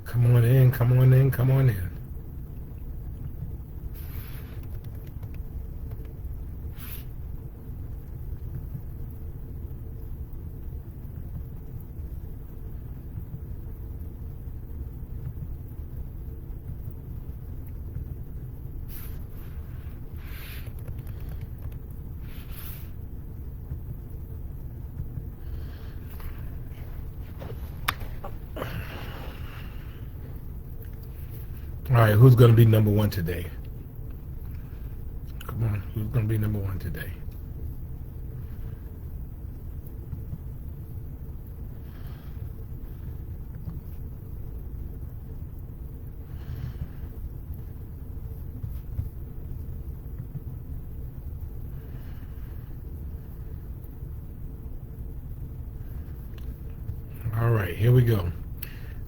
Come on in, come on in, come on in. All right, who's going to be number one today? Come on, who's going to be number one today? All right, here we go.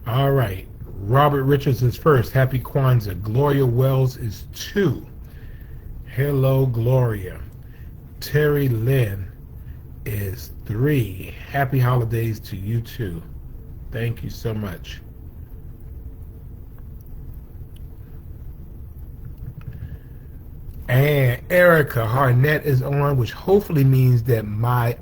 All right, Robert Richards is first. Happy Kwanzaa. Gloria Wells is two. Hello, Gloria. Terry Lynn is three. Happy holidays to you too. Thank you so much. And Erica Harnett is on, which hopefully means that Maya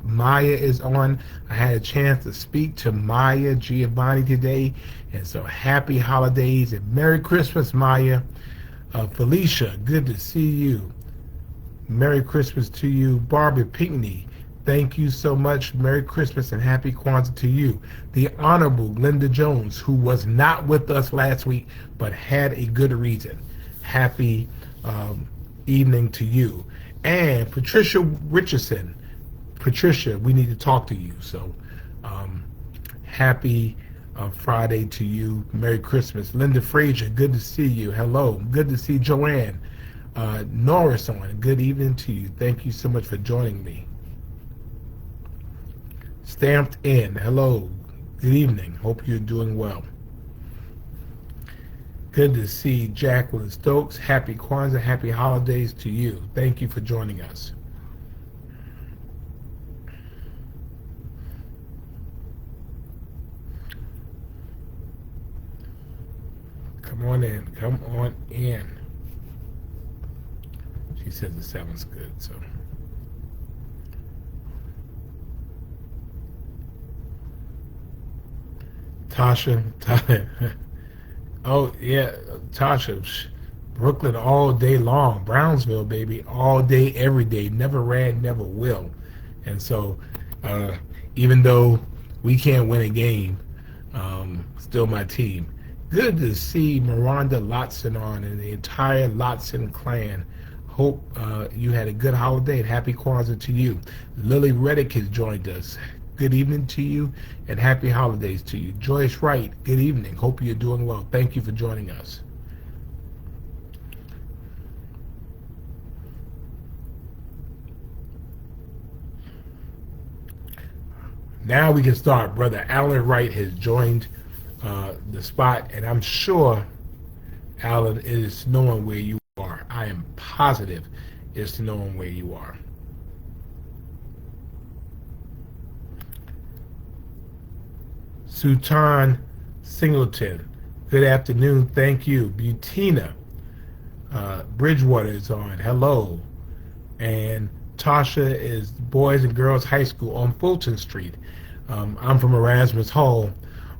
is on. I had a chance to speak to Maya Giovanni today, and so happy holidays and Merry Christmas, Maya. Felicia, good to see you. Merry Christmas to you. Barbara Pinckney, thank you so much. Merry Christmas and Happy Kwanzaa to you. The Honorable Linda Jones, who was not with us last week but had a good reason. Happy evening to you. And Patricia Richardson. Patricia, we need to talk to you. So happy Friday to you. Merry Christmas. Linda Frazier, good to see you. Hello. Good to see Joanne. Norris on. Good evening to you. Thank you so much for joining me. Stamped in. Hello. Good evening. Hope you're doing well. Good to see Jacqueline Stokes. Happy Kwanzaa. Happy holidays to you. Thank you for joining us. Come on in. Come on in. She said the seven's good, so. Tasha. Oh, yeah, Tasha. Brooklyn all day long. Brownsville, baby, all day, every day. Never ran, never will. And so, even though we can't win a game, still my team. Good to see Miranda Lotson on and the entire Lotson clan. Hope you had a good holiday and happy Kwanzaa to you. Lily Reddick has joined us. Good evening to you and happy holidays to you. Joyce Wright, good evening. Hope you're doing well. Thank you for joining us. Now we can start. Brother Alan Wright has joined the spot, and I'm sure, Alan, it is snowing where you are. I am positive it's snowing where you are. Sultan Singleton, good afternoon. Thank you. Butina Bridgewater is on. Hello. And Tasha is Boys and Girls High School on Fulton Street. I'm from Erasmus Hall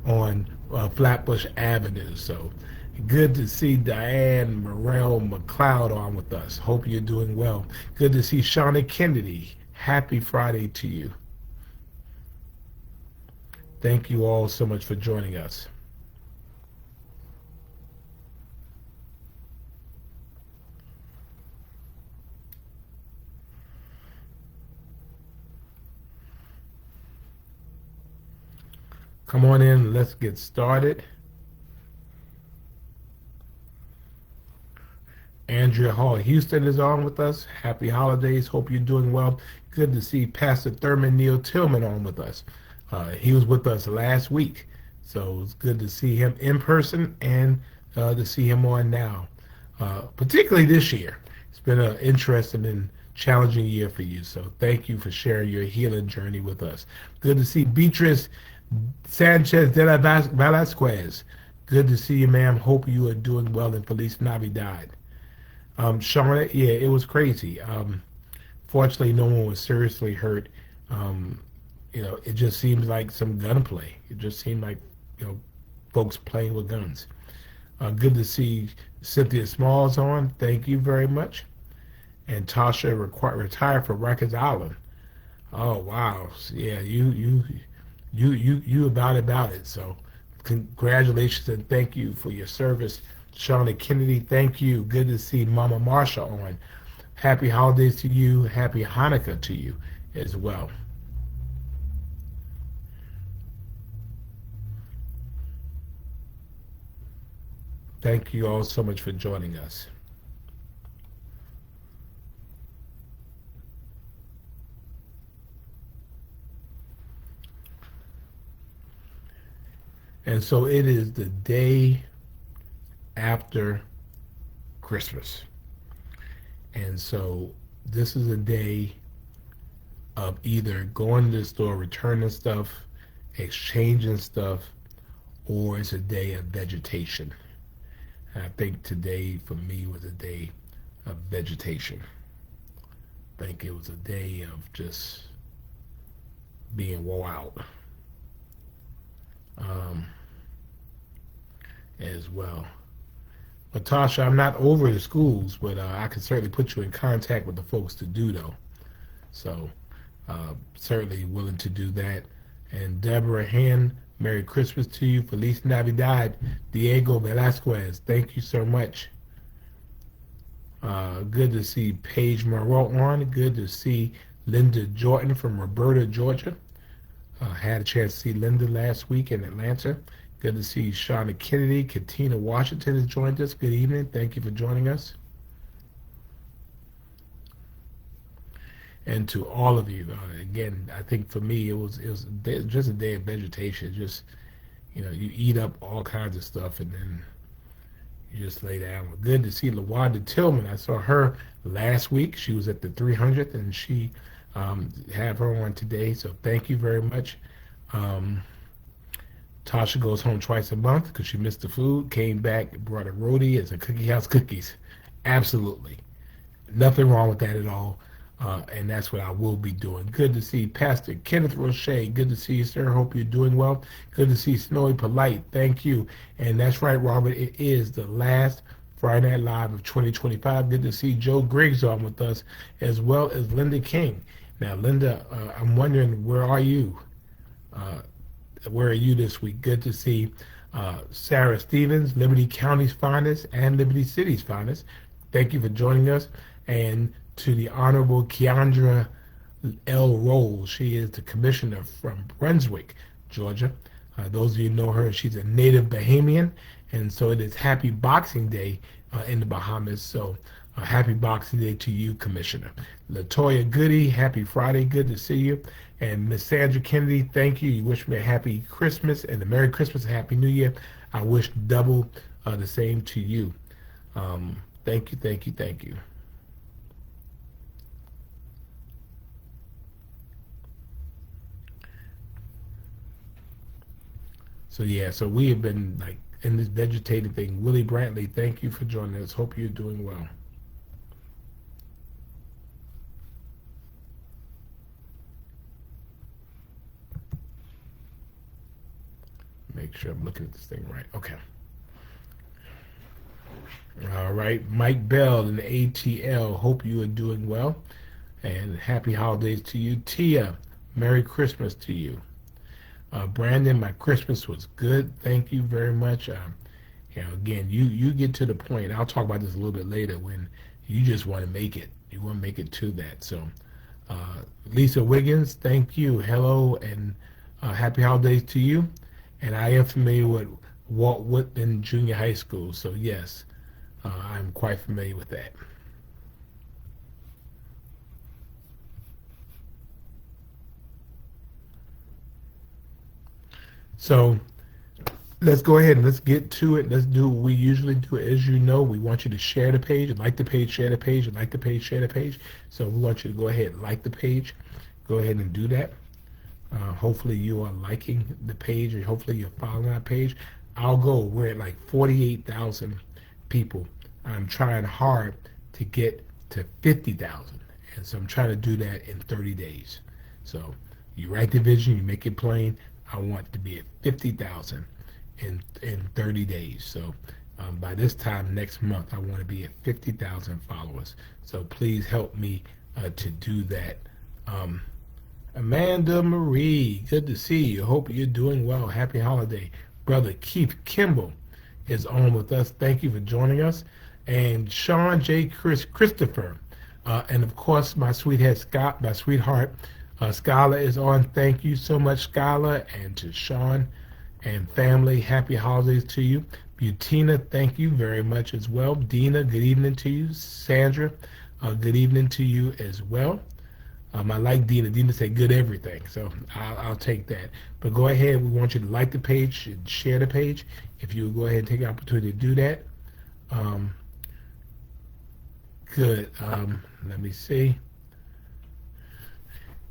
on Flatbush Avenue. So good to see Diane Morel McLeod on with us. Hope you're doing well. Good to see Shauna Kennedy. Happy Friday to you. Thank you all so much for joining us. Come on in, let's get started. Andrea Hall Houston is on with us. Happy holidays. Hope you're doing well. Good to see Pastor Thurman Neal Tillman on with us. He was with us last week, so it's good to see him in person and to see him on now, particularly this year. It's been an interesting and challenging year for you, so thank you for sharing your healing journey with us. Good to see Beatrice Sanchez de la Velasquez. Good to see you, ma'am. Hope you are doing well and Feliz Navidad. Shauna, yeah, it was crazy. Fortunately, no one was seriously hurt. Um, it just seemed like some gunplay. It just seemed like, you know, folks playing with guns. Good to see Cynthia Smalls on. Thank you very much. And Tasha retired from Rikers Island. Oh wow, yeah, you about it. So congratulations and thank you for your service, Shauna Kennedy. Thank you. Good to see Mama Marsha on. Happy holidays to you. Happy Hanukkah to you as well. Thank you all so much for joining us. And so it is the day after Christmas. And so this is a day of either going to the store, returning stuff, exchanging stuff, or it's a day of vegetation. And I think today for me was a day of vegetation. I think it was a day of just being wore out um, as well. But Tasha, I'm not over the schools, but I can certainly put you in contact with the folks to do though. So certainly willing to do that. And Deborah Hand, Merry Christmas to you. Feliz Navidad. Diego Velasquez, thank you so much. Good to see Paige Moreau on. Good to see Linda Jordan from Roberta, Georgia. Had a chance to see Linda last week in Atlanta. Good to see Shauna Kennedy. Katina Washington has joined us. Good evening. Thank you for joining us. And to all of you, again, I think for me it was just a day of vegetation. Just you eat up all kinds of stuff and then you just lay down. Good to see LaWanda Tillman. I saw her last week. She was at the 300th and she have her on today. So thank you very much. Tasha goes home twice a month because she missed the food. Came back, brought a roadie and some Cookie House cookies. Absolutely, nothing wrong with that at all. And that's what I will be doing. Good to see Pastor Kenneth Roche. Good to see you, sir. Hope you're doing well. Good to see Snowy Polite. Thank you. And that's right, Robert. It is the last Friday Night Live of 2025. Good to see Joe Griggs on with us, as well as Linda King. Now, Linda, I'm wondering, where are you? Where are you this week? Good to see Sarah Stevens, Liberty County's finest and Liberty City's finest. Thank you for joining us. And to the Honorable Keandra L. Rowles. She is the commissioner from Brunswick, Georgia. Those of you know her, she's a native Bahamian, and so it is Happy Boxing Day in the Bahamas. So happy Boxing Day to you, Commissioner. Latoya Goody, happy Friday. Good to see you. And Miss Sandra Kennedy, thank you. You wish me a happy Christmas and a Merry Christmas and Happy New Year. I wish double the same to you. Thank you, thank you, thank you. So yeah, so we have been like in this vegetative thing. Willie Brantley, thank you for joining us. Hope you're doing well. Make sure I'm looking at this thing right. Okay. All right, Mike Bell in the ATL. Hope you are doing well, and happy holidays to you. Tia, Merry Christmas to you. Brandon, my Christmas was good. Thank you very much. Again, you get to the point. I'll talk about this a little bit later when you just want to make it. You want to make it to that. So, Lisa Wiggins, thank you. Hello and happy holidays to you. And I am familiar with Walt Whitman Junior High School. So yes, I'm quite familiar with that. So let's go ahead and let's get to it. Let's do what we usually do. As you know, we want you to share the page, like the page, share the page, like the page, share the page. So we want you to go ahead and like the page. Go ahead and do that. Hopefully you are liking the page, and hopefully you're following our page. Our goal, we're at like 48,000 people. I'm trying hard to get to 50,000, and so I'm trying to do that in 30 days. So you write the vision, you make it plain. I want to be at 50,000 in 30 days. So by this time next month, I want to be at 50,000 followers. So please help me to do that. Amanda Marie, good to see you. Hope you're doing well. Happy holiday. Brother Keith Kimball is on with us. Thank you for joining us. And Sean J. Christopher, and of course my sweetheart Skylar is on. Thank you so much, Skylar, and to Sean and family. Happy holidays to you. Butina, thank you very much as well. Dina, good evening to you. Sandra, good evening to you as well. I like Dina. Dina said good everything, so I'll take that. But go ahead. We want you to like the page and share the page. If you go ahead and take the opportunity to do that. Good. Let me see.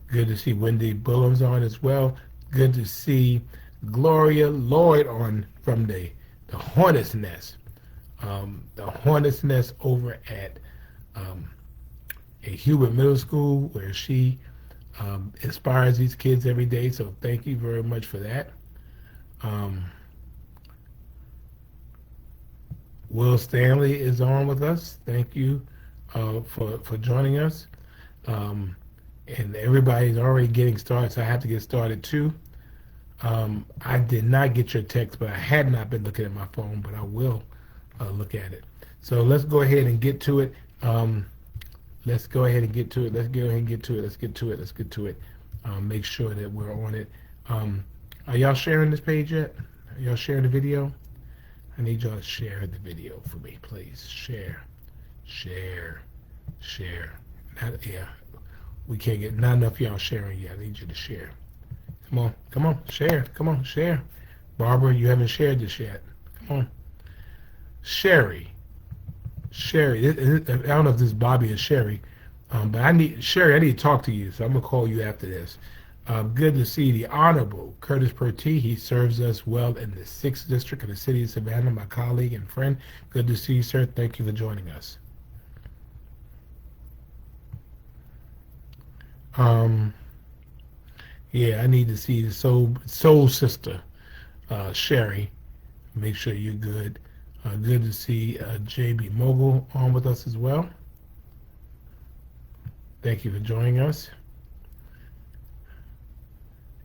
Good to see Wendy Bullen's on as well. Good to see Gloria Lloyd on from the Hornet's Nest. The Hornet's Nest over at a Hubert Middle School, where she inspires these kids every day. So thank you very much for that. Will Stanley is on with us. Thank you for joining us. And everybody's already getting started, so I have to get started too. I did not get your text, but I had not been looking at my phone, but I will look at it. So let's go ahead and get to it. Let's go ahead and get to it. Let's go ahead and get to it. Let's get to it. Let's get to it. Make sure that we're on it. Are y'all sharing this page yet? Are y'all sharing the video? I need y'all to share the video for me, please. Share. Yeah. We can't get not enough y'all sharing yet. I need you to share. Come on, share. Come on, share. Barbara, you haven't shared this yet. Come on. Sherry. I don't know if this is Bobby or Sherry, but Sherry, I need to talk to you, so I'm going to call you after this. Good to see the Honorable Curtis Pertee. He serves us well in the 6th District of the City of Savannah, my colleague and friend. Good to see you, sir. Thank you for joining us. Yeah, I need to see the soul sister, Sherry. Make sure you're good. Good to see JB Mogul on with us as well. Thank you for joining us.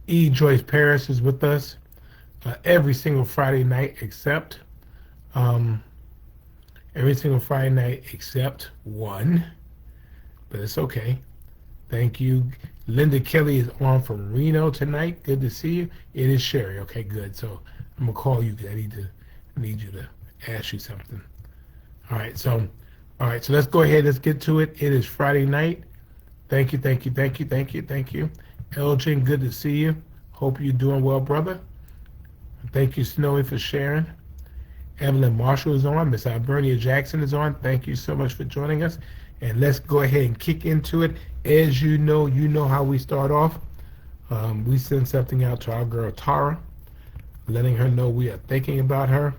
E. Joyce Paris is with us every single Friday night except one, but it's okay. Thank you. Linda Kelly is on from Reno tonight. Good to see you. It is Sherry. Okay, good. So I'm gonna call you because I need you to ask you something. All right. So let's go ahead. Let's get to it. It is Friday night. Thank you. Elgin, good to see you. Hope you're doing well, brother. Thank you, Snowy, for sharing. Evelyn Marshall is on. Miss Albernia Jackson is on. Thank you so much for joining us. And let's go ahead and kick into it. As you know how we start off. We send something out to our girl Tara, letting her know we are thinking about her.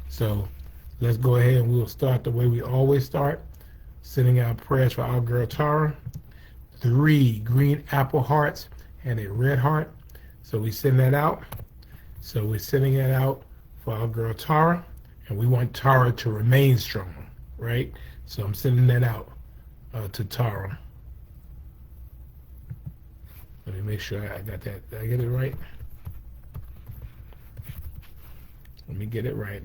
So let's go ahead and we'll start the way we always start, sending out prayers for our girl Tara. 3 green apple hearts and a red heart. So we send that out. So we're sending that out for our girl Tara, and we want Tara to remain strong, right? So I'm sending that out to Tara. Let me make sure I got that. Did I get it right? Let me get it right.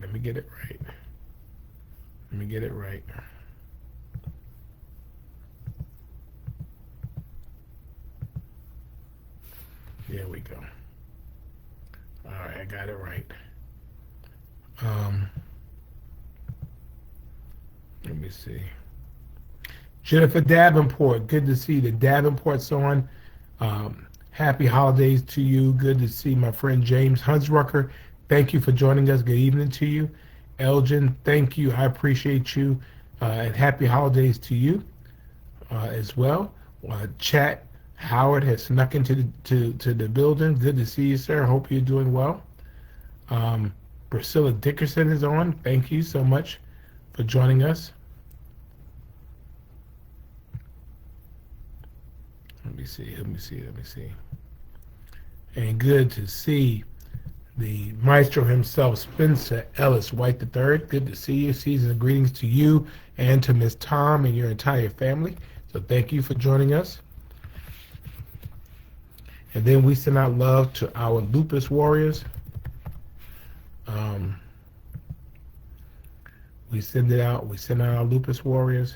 There we go. All right, I got it right. Let me see. Jennifer Davenport, good to see the Davenports on. Happy holidays to you. Good to see my friend James Hunsrucker. Thank you for joining us. Good evening to you. Elgin, thank you. I appreciate you. And happy holidays to you as well. Chat Howard has snuck into to the building. Good to see you, sir. Hope you're doing well. Priscilla Dickerson is on. Thank you so much for joining us. Let me see. And good to see the maestro himself, Spencer Ellis White III. Good to see you. Season's greetings to you and to Miss Tom and your entire family. So thank you for joining us. And then we send out love to our lupus warriors. We send out our lupus warriors.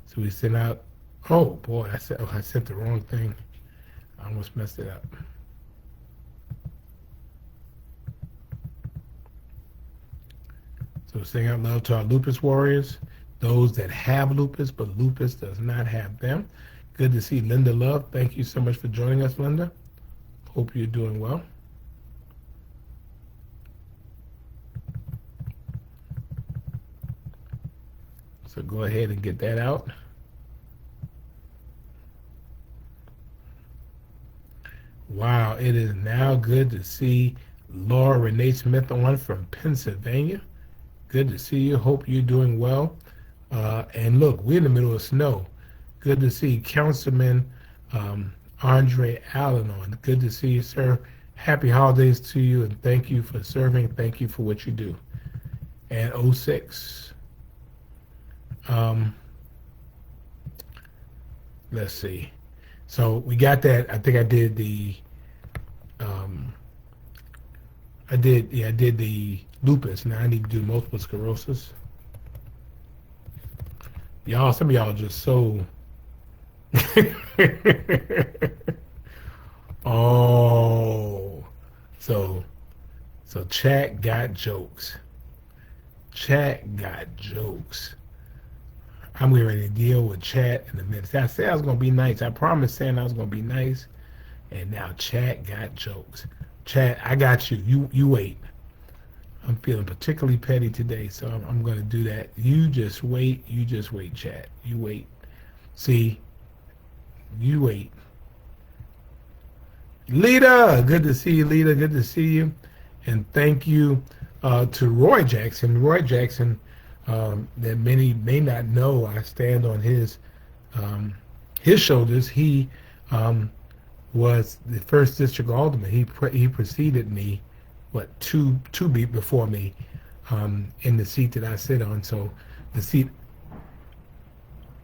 So we send out, oh boy, I sent the wrong thing. I almost messed it up. So sending out love to our lupus warriors, those that have lupus, but lupus does not have them. Good to see Linda Love. Thank you so much for joining us, Linda. Hope you're doing well. So go ahead and get that out. Wow, it is now good to see Laura Renee Smith on from Pennsylvania. Good to see you. Hope you're doing well. And look, we're in the middle of snow. Good to see Councilman Andre Allen on. Good to see you, sir. Happy holidays to you, and thank you for serving. Thank you for what you do. And 06. Let's see. So we got that. I think I did the I did the lupus. Now I need to do multiple sclerosis. Y'all, some of y'all just so oh, so chat got jokes. Chat got jokes. I'm getting ready to deal with chat in a minute. I said I was gonna be nice. I promised saying I was gonna be nice, and now chat got jokes. Chat, I got you. You wait. I'm feeling particularly petty today, so I'm gonna do that. You just wait. You just wait, chat. You wait. See, you wait. Lita, good to see you, Lita. Good to see you, and thank you to Roy Jackson. Roy Jackson. That many may not know, I stand on his shoulders. He was the first district alderman. He preceded me, two beat before me, in the seat that I sit on. So the seat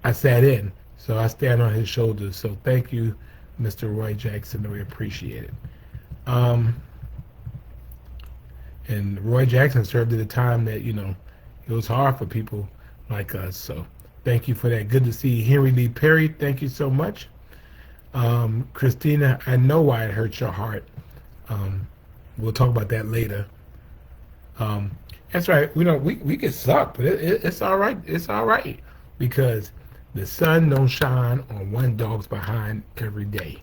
I sat in. So I stand on his shoulders. So thank you, Mr. Roy Jackson. We appreciate it. And Roy Jackson served at a time that it was hard for people like us, so thank you for that. Good to see Henry Lee Perry. Thank you so much. Christina, I know why it hurts your heart. We'll talk about that later. That's right. We get sucked, but it's all right. It's all right because the sun don't shine on one dog's behind every day,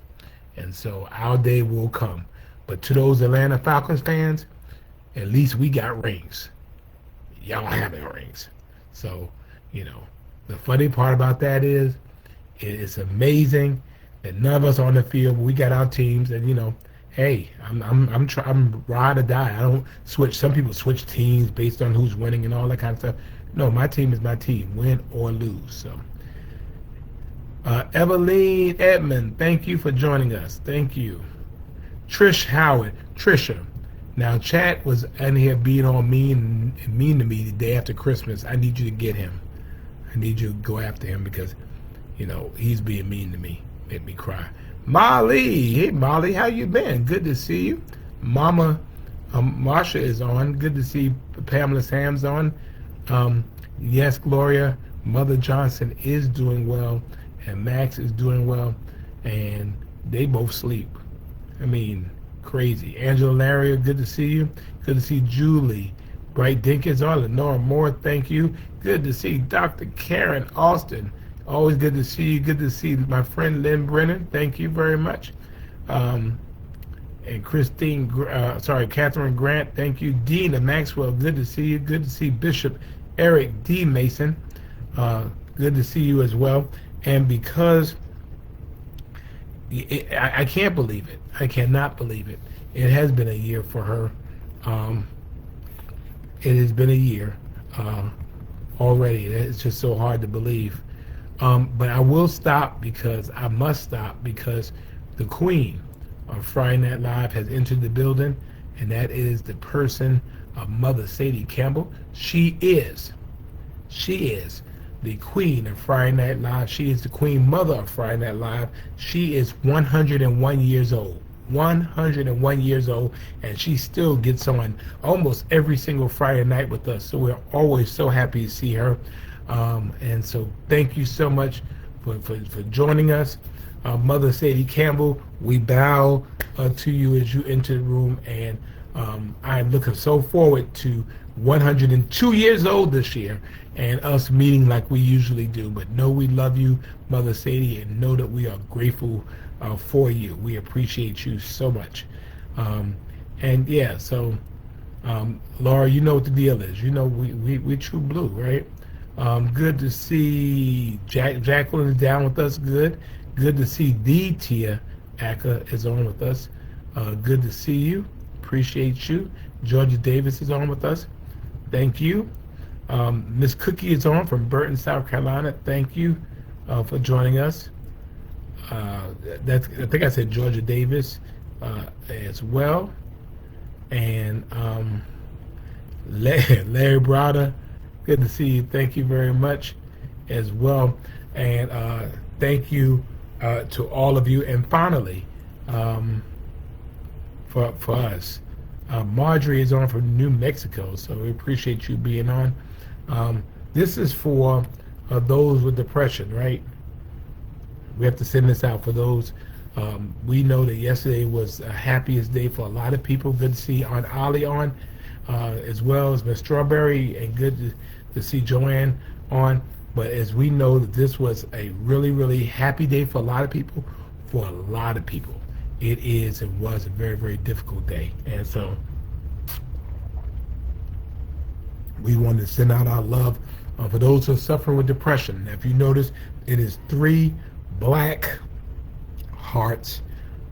and so our day will come. But to those Atlanta Falcons fans, at least we got rings. Y'all don't have any rings. So, the funny part about that is it's amazing that none of us are on the field, but we got our teams, and hey, I'm ride or die. I don't switch. Some people switch teams based on who's winning and all that kind of stuff. No, my team is my team, win or lose. So Eveline Edmond, thank you for joining us. Thank you. Trish Howard, Trisha. Now, Chat was in here being all mean to me the day after Christmas. I need you to get him. I need you to go after him because, he's being mean to me. Made me cry. Molly, hey Molly, how you been? Good to see you. Mama Marsha is on. Good to see Pamela Sam's on. Yes, Gloria, Mother Johnson is doing well, and Max is doing well, and they both sleep. I mean, crazy. Angela Laria, good to see you. Good to see Julie. Bright Dinkins on. Lenora Moore, thank you. Good to see Dr. Karen Austin. Always good to see you. Good to see my friend Lynn Brennan. Thank you very much. And Catherine Grant, thank you. Dina Maxwell, good to see you. Good to see Bishop Eric D. Mason. Good to see you as well. And because I can't believe it, I cannot believe it. It has been a year for her. Um, it has been a year already. It's just so hard to believe. But I will stop because I must stop because the queen of Friday Night Live has entered the building, and that is the person of Mother Sadie Campbell. She is the queen of Friday Night Live. She is the queen mother of Friday Night Live. She is 101 years old. 101 years old, and she still gets on almost every single Friday night with us. So we're always so happy to see her. And so thank you so much for joining us. Mother Sadie Campbell, we bow to you as you enter the room, and I'm looking so forward to 102 years old this year and us meeting like we usually do. But know we love you, Mother Sadie, and know that we are grateful for you. We appreciate you so much. And yeah, so Laura, you know what the deal is. You know we true blue, right? Good to see Jacqueline is down with us. Good to see the Tia Acker is on with us. Good to see you. Appreciate you. Georgia Davis is on with us. Thank you. Miss Cookie is on from Burton, South Carolina. Thank you for joining us. I think I said Georgia Davis as well. And Larry Browder, good to see you. Thank you very much as well. And thank you to all of you. And finally, for us, Marjorie is on from New Mexico, so we appreciate you being on. This is for those with depression, right? We have to send this out for those. We know that yesterday was the happiest day for a lot of people. Good to see Aunt Ollie on, as well as Miss Strawberry, and good to see Joanne on. But as we know that this was a really, really happy day for a lot of people, it is and was a very, very difficult day. And so we want to send out our love for those who are suffering with depression. Now, if you notice, it is 3 black hearts,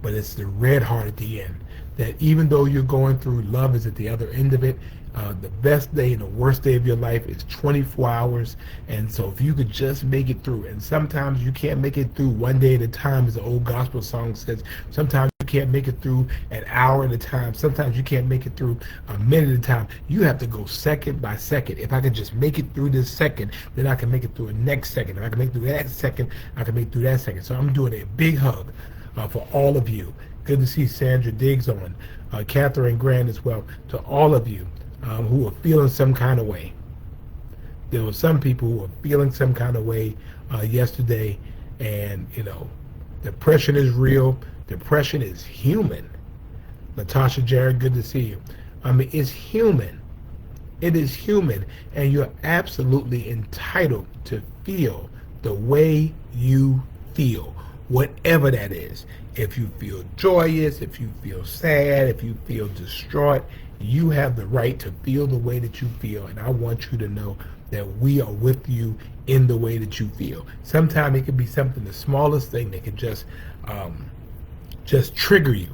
but it's the red heart at the end. That even though you're going through, love is at the other end of it. The best day and the worst day of your life is 24 hours. And so if you could just make it through, and sometimes you can't make it through one day at a time, as the old gospel song says. Sometimes you can't make it through an hour at a time. Sometimes you can't make it through a minute at a time. You have to go second by second. If I could just make it through this second, then I can make it through the next second. If I can make it through that second, I can make it through that second. So I'm doing a big hug for all of you. Good to see Sandra Diggs on, Catherine Grant as well. To all of you who are feeling some kind of way. There were some people who were feeling some kind of way yesterday, and you know, depression is real. Depression is human. Natasha Jarrett, good to see you. I mean, it's human. It is human, and you're absolutely entitled to feel the way you feel, whatever that is. If you feel joyous, if you feel sad, if you feel distraught, you have the right to feel the way that you feel, and I want you to know that we are with you in the way that you feel. Sometimes it could be something, the smallest thing that can just trigger you,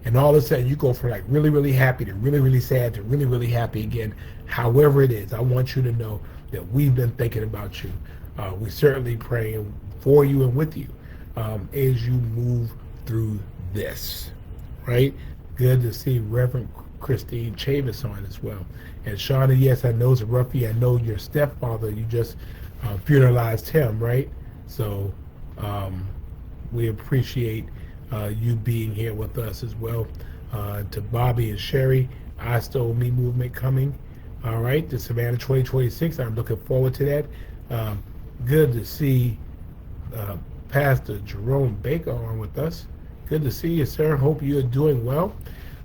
and all of a sudden you go from like really, really happy to really, really sad to really, really happy again. However it is, I want you to know that we've been thinking about you. We're certainly praying for you and with you as you move through this, right? Good to see Reverend Christine Chavis on as well. And Shauna, yes, I know it's roughy. I know your stepfather, you just funeralized him, right? So we appreciate you being here with us as well. To Bobby and Sherry, I Stole Me movement coming. All right, to Savannah 2026. I'm looking forward to that. Good to see Pastor Jerome Baker on with us. Good to see you, sir. Hope you're doing well.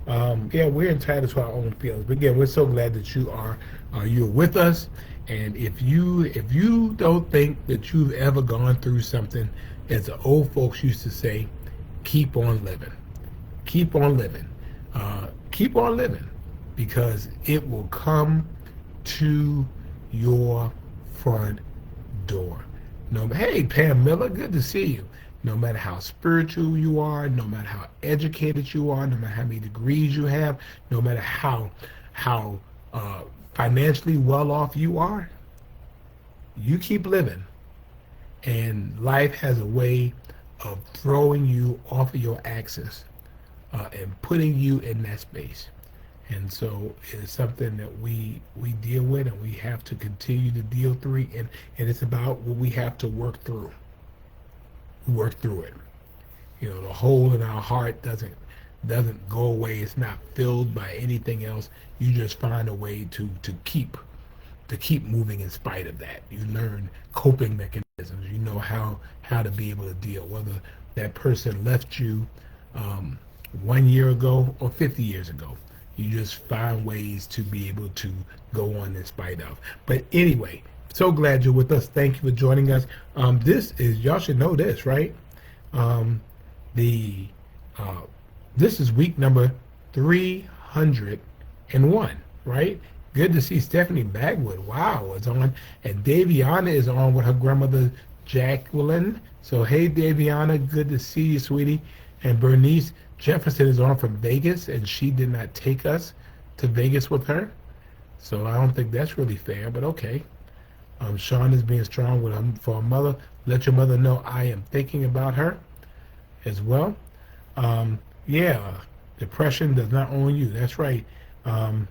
Yeah, we're entitled to our own feelings. But again, we're so glad that you're with us. And if you don't think that you've ever gone through something, as the old folks used to say, keep on living. Keep on living. Keep on living, because it will come to your front door. No, hey, Pam Miller, good to see you. No matter how spiritual you are, no matter how educated you are, no matter how many degrees you have, no matter how financially well off you are, you keep living, and life has a way of throwing you off of your axis and putting you in that space. And so it's something that we deal with, and we have to continue to deal through, and it's about what we have to work through. Work through it. You know, the hole in our heart doesn't go away. It's not filled by anything else. You just find a way to keep moving in spite of that. You learn coping mechanisms. You know how to be able to deal, whether that person left you 1 year ago or 50 years ago. You just find ways to be able to go on in spite of. But anyway, so glad you're with us. Thank you for joining us. This is, y'all should know this, right? This is week number 301, right? Good to see Stephanie Bagwood. Wow, is on. And Daviana is on with her grandmother, Jacqueline. So, hey, Daviana, good to see you, sweetie. And Bernice Jefferson is on from Vegas, and she did not take us to Vegas with her. So I don't think that's really fair, but okay. Sean is being strong with for her mother. Let your mother know I am thinking about her as well. Yeah, depression does not own you. That's right. And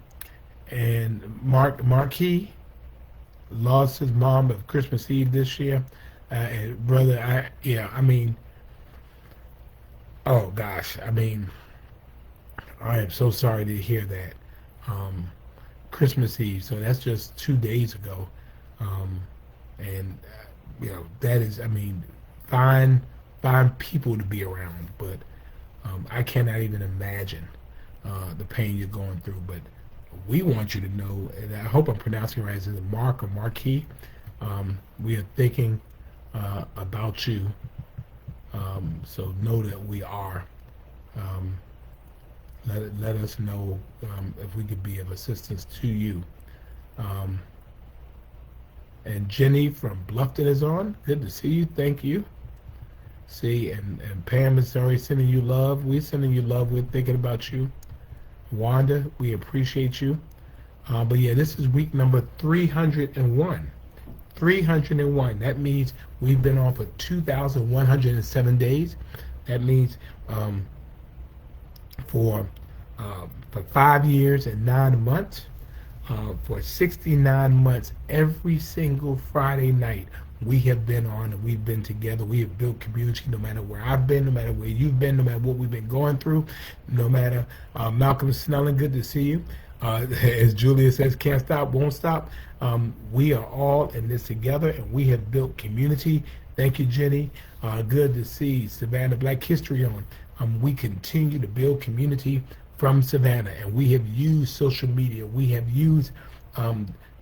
Marquis lost his mom of Christmas Eve this year. And brother, I mean, oh gosh, I mean, I am so sorry to hear that. Christmas Eve, so that's just 2 days ago. And you know, that is, I mean, fine people to be around, but I cannot even imagine the pain you're going through. But we want you to know, and I hope I'm pronouncing it right, is it Mark or Marquis? We are thinking about you, so know that we are. Let us know if we could be of assistance to you. And Jenny from Bluffton is on. Good to see you. Thank you. See, and Pam is already sending you love. We're sending you love. We're thinking about you. Wanda, we appreciate you. But yeah, this is week number 301. 301. That means we've been on for 2,107 days. That means for 5 years and 9 months, for 69 months, every single Friday night, we have been on and we've been together. We have built community no matter where I've been, no matter where you've been, no matter what we've been going through, no matter Malcolm Snelling, good to see you. As Julia says, can't stop, won't stop. We are all in this together, and we have built community. Thank you, Jenny. Good to see Savannah Black History on. We continue to build community from Savannah, and we have used social media. We have used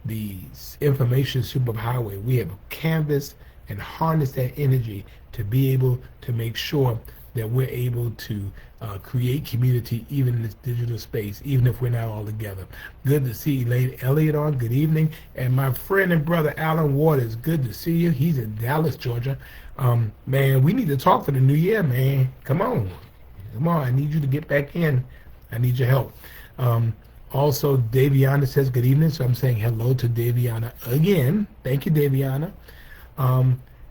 the information superhighway. We have canvassed and harnessed that energy to be able to make sure that we're able to create community even in this digital space, even if we're not all together. Good to see Elaine Elliott on. Good evening. And my friend and brother Alan Waters, good to see you. He's in Dallas, Georgia. Man, we need to talk for the new year, man. Come on. I need you to get back in. I need your help. Also, Daviana says good evening, so I'm saying hello to Daviana again. Thank you, Daviana.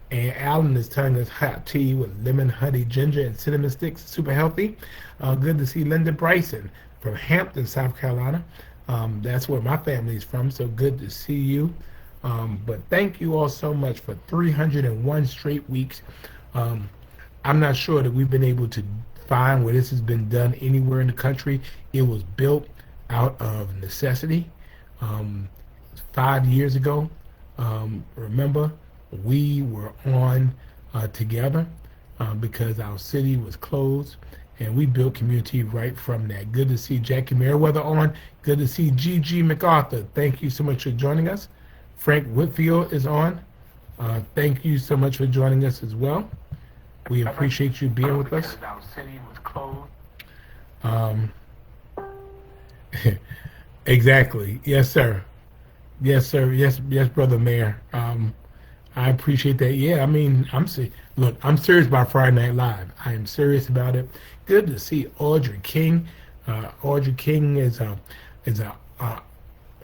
And Alan is telling us hot tea with lemon, honey, ginger, and cinnamon sticks. Super healthy. Good to see Linda Bryson from Hampton, South Carolina. That's where my family is from, so good to see you. But thank you all so much for 301 straight weeks. I'm not sure that we've been able to find where this has been done anywhere in the country. It was built out of necessity 5 years ago. Remember, we were on together because our city was closed, and we built community right from that. Good to see Jackie Merriweather on. Good to see G.G. MacArthur. Thank you so much for joining us. Frank Whitfield is on. Thank you so much for joining us as well. We appreciate you being with us. Our city was closed. Exactly. Yes, sir. Yes, sir. Yes, brother Mayor. I appreciate that. Yeah, I mean, look, I'm serious about Friday Night Live. I am serious about it. Good to see Audrey King. Audrey King is a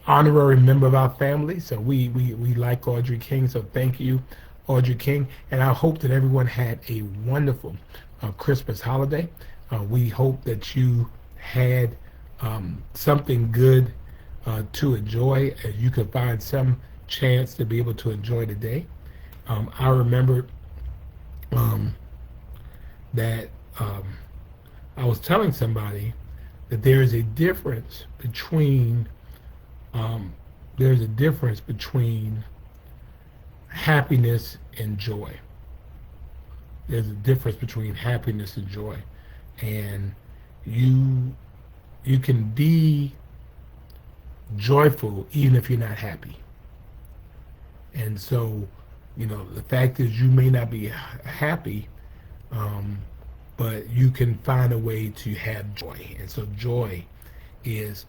honorary member of our family, so we like Audrey King. So thank you, Audrey King, and I hope that everyone had a wonderful Christmas holiday. We hope that you had something good to enjoy, and you could find some chance to be able to enjoy the day. I remember um, that I was telling somebody that um, there's a difference between happiness and joy. There's a difference between happiness and joy, and you you can be joyful even if you're not happy. And so, the fact is you may not be happy, um, but you can find a way to have joy. And so joy is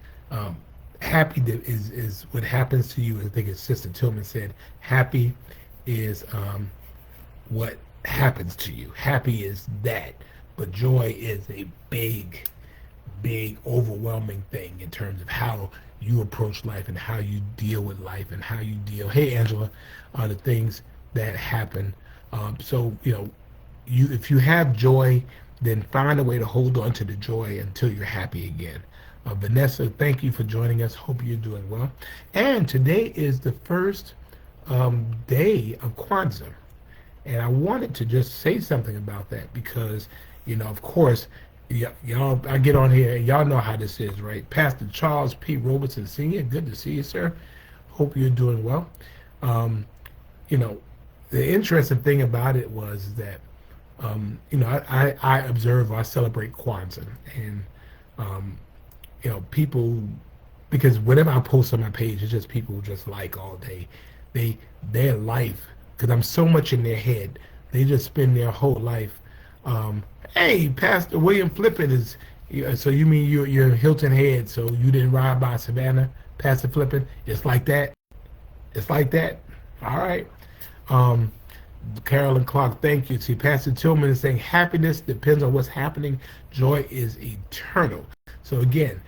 happy is what happens to you. I think it's Sister Tillman said, happy is what happens to you. Happy is that, but joy is a big, overwhelming thing in terms of how you approach life and how you deal with life and how you deal. Hey, Angela, are the things that happen. So if you have joy, then find a way to hold on to the joy until you're happy again. Vanessa, thank you for joining us. Hope you're doing well. And today is the first day of Kwanzaa. And I wanted to just say something about that because, of course, y'all, I get on here and y'all know how this is, right? Pastor Charles P. Robertson Sr., good to see you, sir. Hope you're doing well. Um, you know, the interesting thing about it was that, I observe, I celebrate Kwanzaa. And, people, because whenever I post on my page, it's just people who just like all day. Their life, because I'm so much in their head, they just spend their whole life. Hey, Pastor William Flippin is. So you mean you're Hilton Head? So you didn't ride by Savannah, Pastor Flippin? It's like that. It's like that. All right. Carolyn Clark, thank you. See, Pastor Tillman is saying happiness depends on what's happening. Joy is eternal. So again,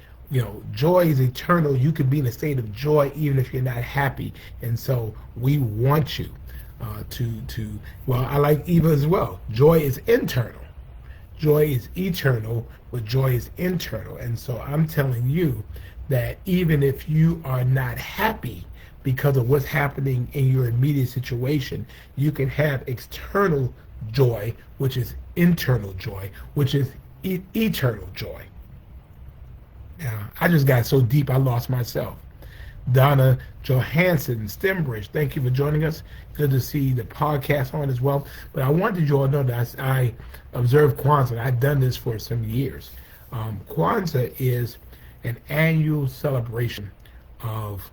joy is eternal. You could be in a state of joy even if you're not happy. And so we want you well, I like Eva as well. Joy is internal. Joy is eternal, but joy is internal. And so I'm telling you that even if you are not happy because of what's happening in your immediate situation, you can have external joy, which is internal joy, which is eternal joy. Now, I just got so deep I lost myself. Donna Johansson, Stembridge, thank you for joining us. Good to see the podcast on as well. But I wanted you all to know that I observe Kwanzaa. I've done this for some years. Kwanzaa is an annual celebration of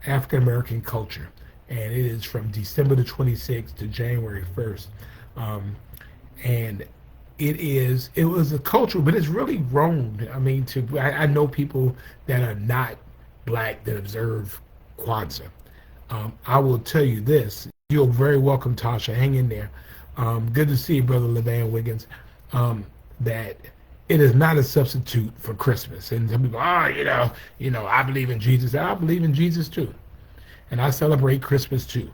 African American culture, and it is from December the 26th to January 1st. And it was a cultural, but it's really grown. I mean, I know people that are not Black that observe Kwanzaa. I will tell you this. You're very welcome, Tasha. Hang in there. Good to see you, Brother LeVan Wiggins. That it is not a substitute for Christmas. And some people, I believe in Jesus. I believe in Jesus too. And I celebrate Christmas too.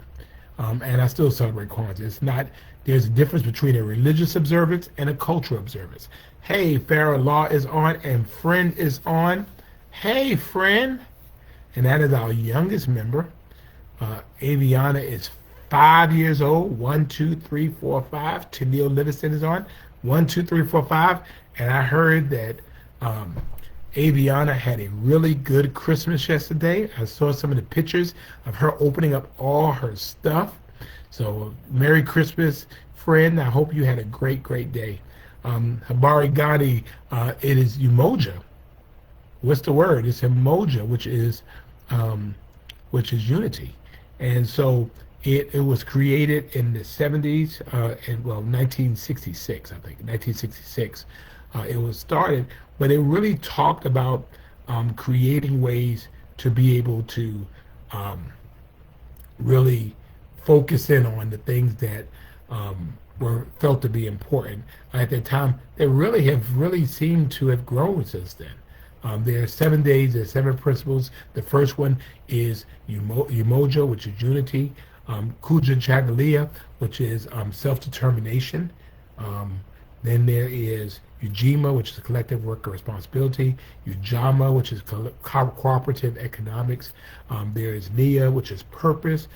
And I still celebrate Kwanzaa. There's a difference between a religious observance and a cultural observance. Hey, Farrah Law is on and Friend is on. Hey, Friend. And that is our youngest member. Aviana is 5 years old. 1, 2, 3, 4, 5. Tennille Livingston is on. 1, 2, 3, 4, 5. And I heard that Aviana had a really good Christmas yesterday. I saw some of the pictures of her opening up all her stuff. So Merry Christmas, Friend. I hope you had a great, great day. Habari Gandhi, it is Umoja. What's the word? It's Umoja, which is unity. And so it was created in the 70s, 1966, I think, 1966. It was started, but it really talked about creating ways to be able to really focus in on the things that were felt to be important at that time. They really seemed to have grown since then. There are 7 days, there are 7 principles. The first one is Umoja, which is unity, Kuja Chagalia, which is self-determination. Um, then there is Ujima, which is collective worker responsibility, Ujama, which is cooperative economics. There is Nia, which is purpose,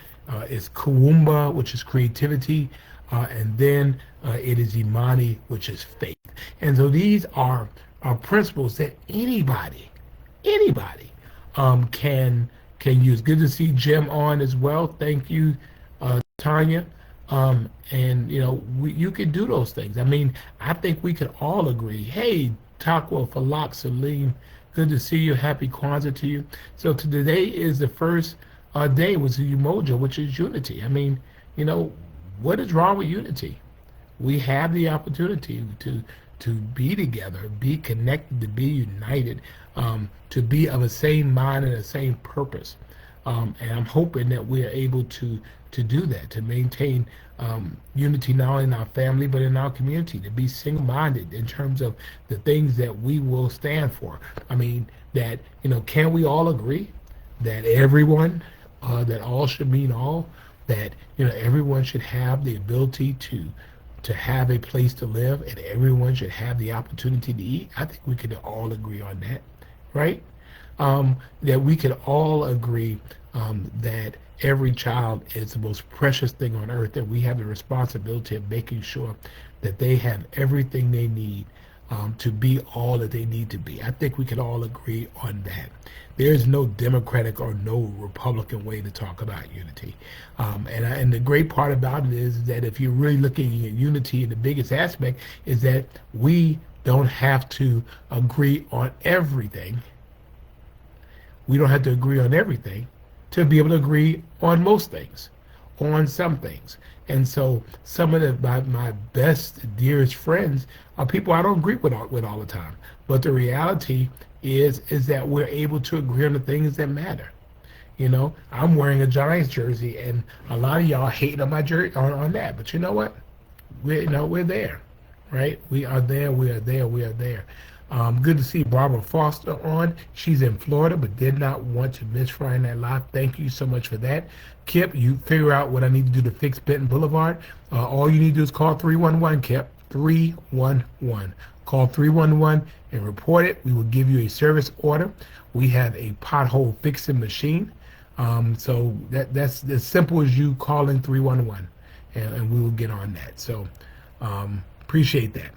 is Kuumba, which is creativity, and then it is Imani, which is faith. And so these are principles that anybody can use. Good to see Jim on as well. Thank you, Tanya. And you can do those things. I mean, I think we could all agree. Hey, Takwa, Falak, Salim, good to see you. Happy Kwanzaa to you. So today is the first day with the Umoja, which is unity. I mean, what is wrong with unity? We have the opportunity to be together, be connected, to be united, to be of the same mind and the same purpose. And I'm hoping that we are able to do that, to maintain unity not only in our family but in our community, to be single-minded in terms of the things that we will stand for. I mean, that can we all agree that everyone, that all should mean all, that everyone should have the ability to have a place to live, and everyone should have the opportunity to eat? I think we could all agree on that, right? That we could all agree that every child is the most precious thing on earth, that we have the responsibility of making sure that they have everything they need to be all that they need to be. I think we can all agree on that. There is no Democratic or no Republican way to talk about unity. And the great part about it is that if you're really looking at unity, the biggest aspect is that we don't have to agree on everything. We don't have to agree on everything to be able to agree on most things, on some things. And so some of my best, dearest friends are people I don't agree with all the time. But the reality is that we're able to agree on the things that matter. I'm wearing a Giants jersey, and a lot of y'all hate on my jersey on that. But you know what? We're there, right? We are there. We are there. We are there. Good to see Barbara Foster on. She's in Florida, but did not want to miss Friday Night Live. Thank you so much for that. Kip, you figure out what I need to do to fix Benton Boulevard. All you need to do is call 311, Kip. 311. Call 311 and report it. We will give you a service order. We have a pothole fixing machine. So that's as simple as you calling 311, and we will get on that. So appreciate that.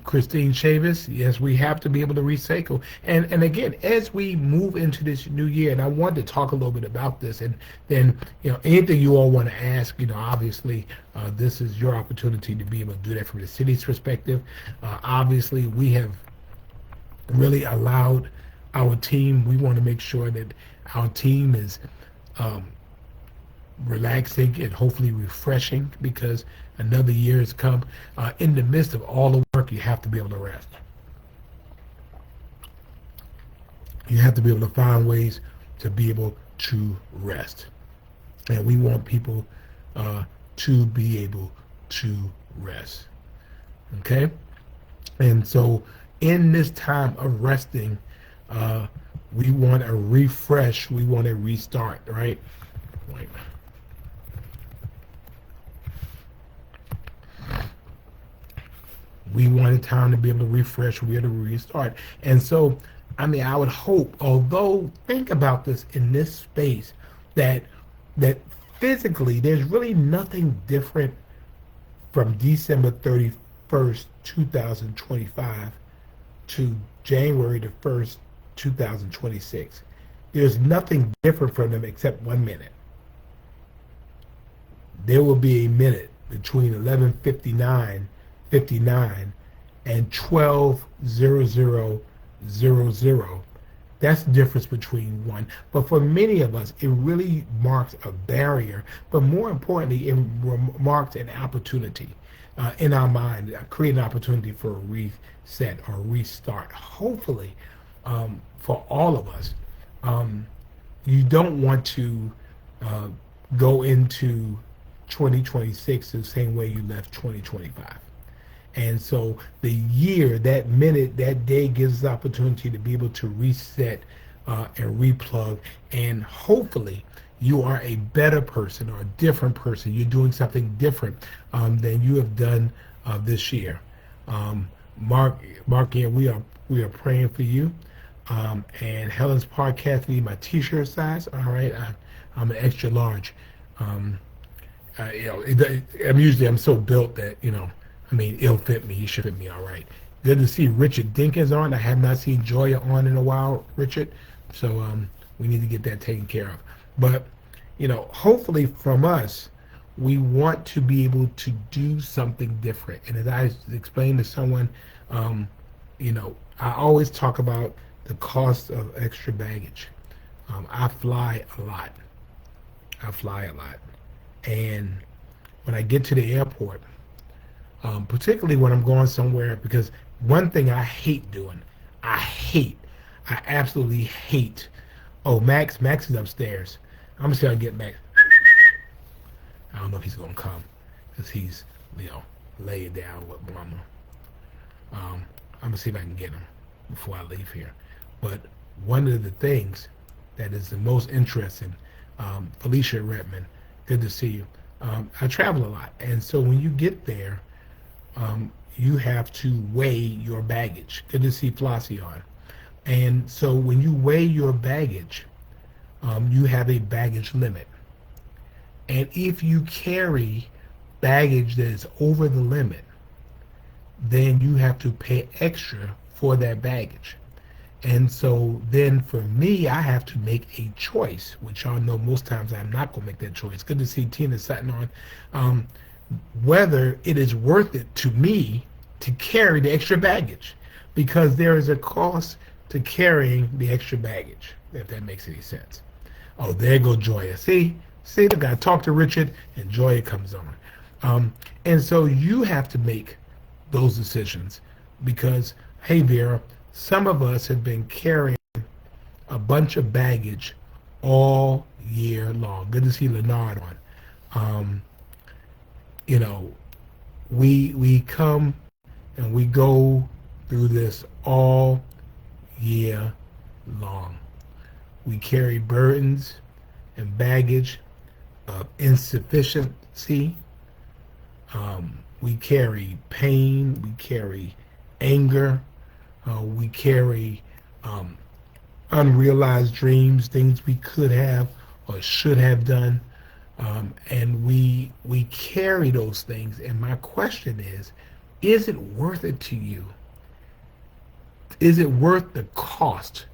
Christine Chavis, yes, we have to be able to recycle. And again, as we move into this new year, and I wanted to talk a little bit about this, and then, anything you all want to ask, obviously, this is your opportunity to be able to do that from the city's perspective. Obviously, we have really allowed our team, we want to make sure that our team is relaxing and hopefully refreshing, because another year has come. In the midst of all the work, you have to be able to rest. You have to be able to find ways to be able to rest. And we want people to be able to rest. Okay? And so in this time of resting, we want a refresh. We want a restart, right? Wait. We wanted time to be able to refresh, we had to restart. And so, I would hope, although think about this in this space, that physically there's really nothing different from December 31st, 2025 to January the 1st, 2026. There's nothing different from them except 1 minute. There will be a minute between 11:59 and 12:00:00. That's the difference between one. But for many of us, it really marks a barrier. But more importantly, it marks an opportunity in our mind, create an opportunity for a reset or restart. Hopefully, for all of us, you don't want to go into 2026 the same way you left 2025. And so the year, that minute, that day gives us opportunity to be able to reset and replug. And hopefully you are a better person or a different person. You're doing something different than you have done this year. Mark, yeah, we are praying for you. And Helen's podcast need my T-shirt size. All right, I'm an extra large. I'm so built that it'll fit me. It should fit me all right. Good to see Richard Dinkins on. I have not seen Joya on in a while, Richard. So we need to get that taken care of. But hopefully from us, we want to be able to do something different. And as I explained to someone, I always talk about the cost of extra baggage. I fly a lot. And when I get to the airport, particularly when I'm going somewhere, because one thing I hate doing, I absolutely hate. Oh, Max is upstairs. I'm gonna see how I get Max. I don't know if he's gonna come, because he's, laying down with mama. I'm gonna see if I can get him before I leave here. But one of the things that is the most interesting, Felicia Redmond, good to see you. I travel a lot, and so when you get there, you have to weigh your baggage. Good to see Flossie on. And so when you weigh your baggage, you have a baggage limit. And if you carry baggage that is over the limit, then you have to pay extra for that baggage. And so then for me, I have to make a choice, which y'all know most times I'm not going to make that choice. Good to see Tina Sutton on. Whether it is worth it to me to carry the extra baggage, because there is a cost to carrying the extra baggage, if that makes any sense. Oh, there go Joya. See, look, I talk to Richard and Joya comes on. And so you have to make those decisions because, hey, Vera, some of us have been carrying a bunch of baggage all year long. Good to see Leonard on. We come and we go through this all year long. We carry burdens and baggage of insufficiency. We carry pain. We carry anger. We carry unrealized dreams, things we could have or should have done. And we carry those things. And my question is it worth it to you? Is it worth the cost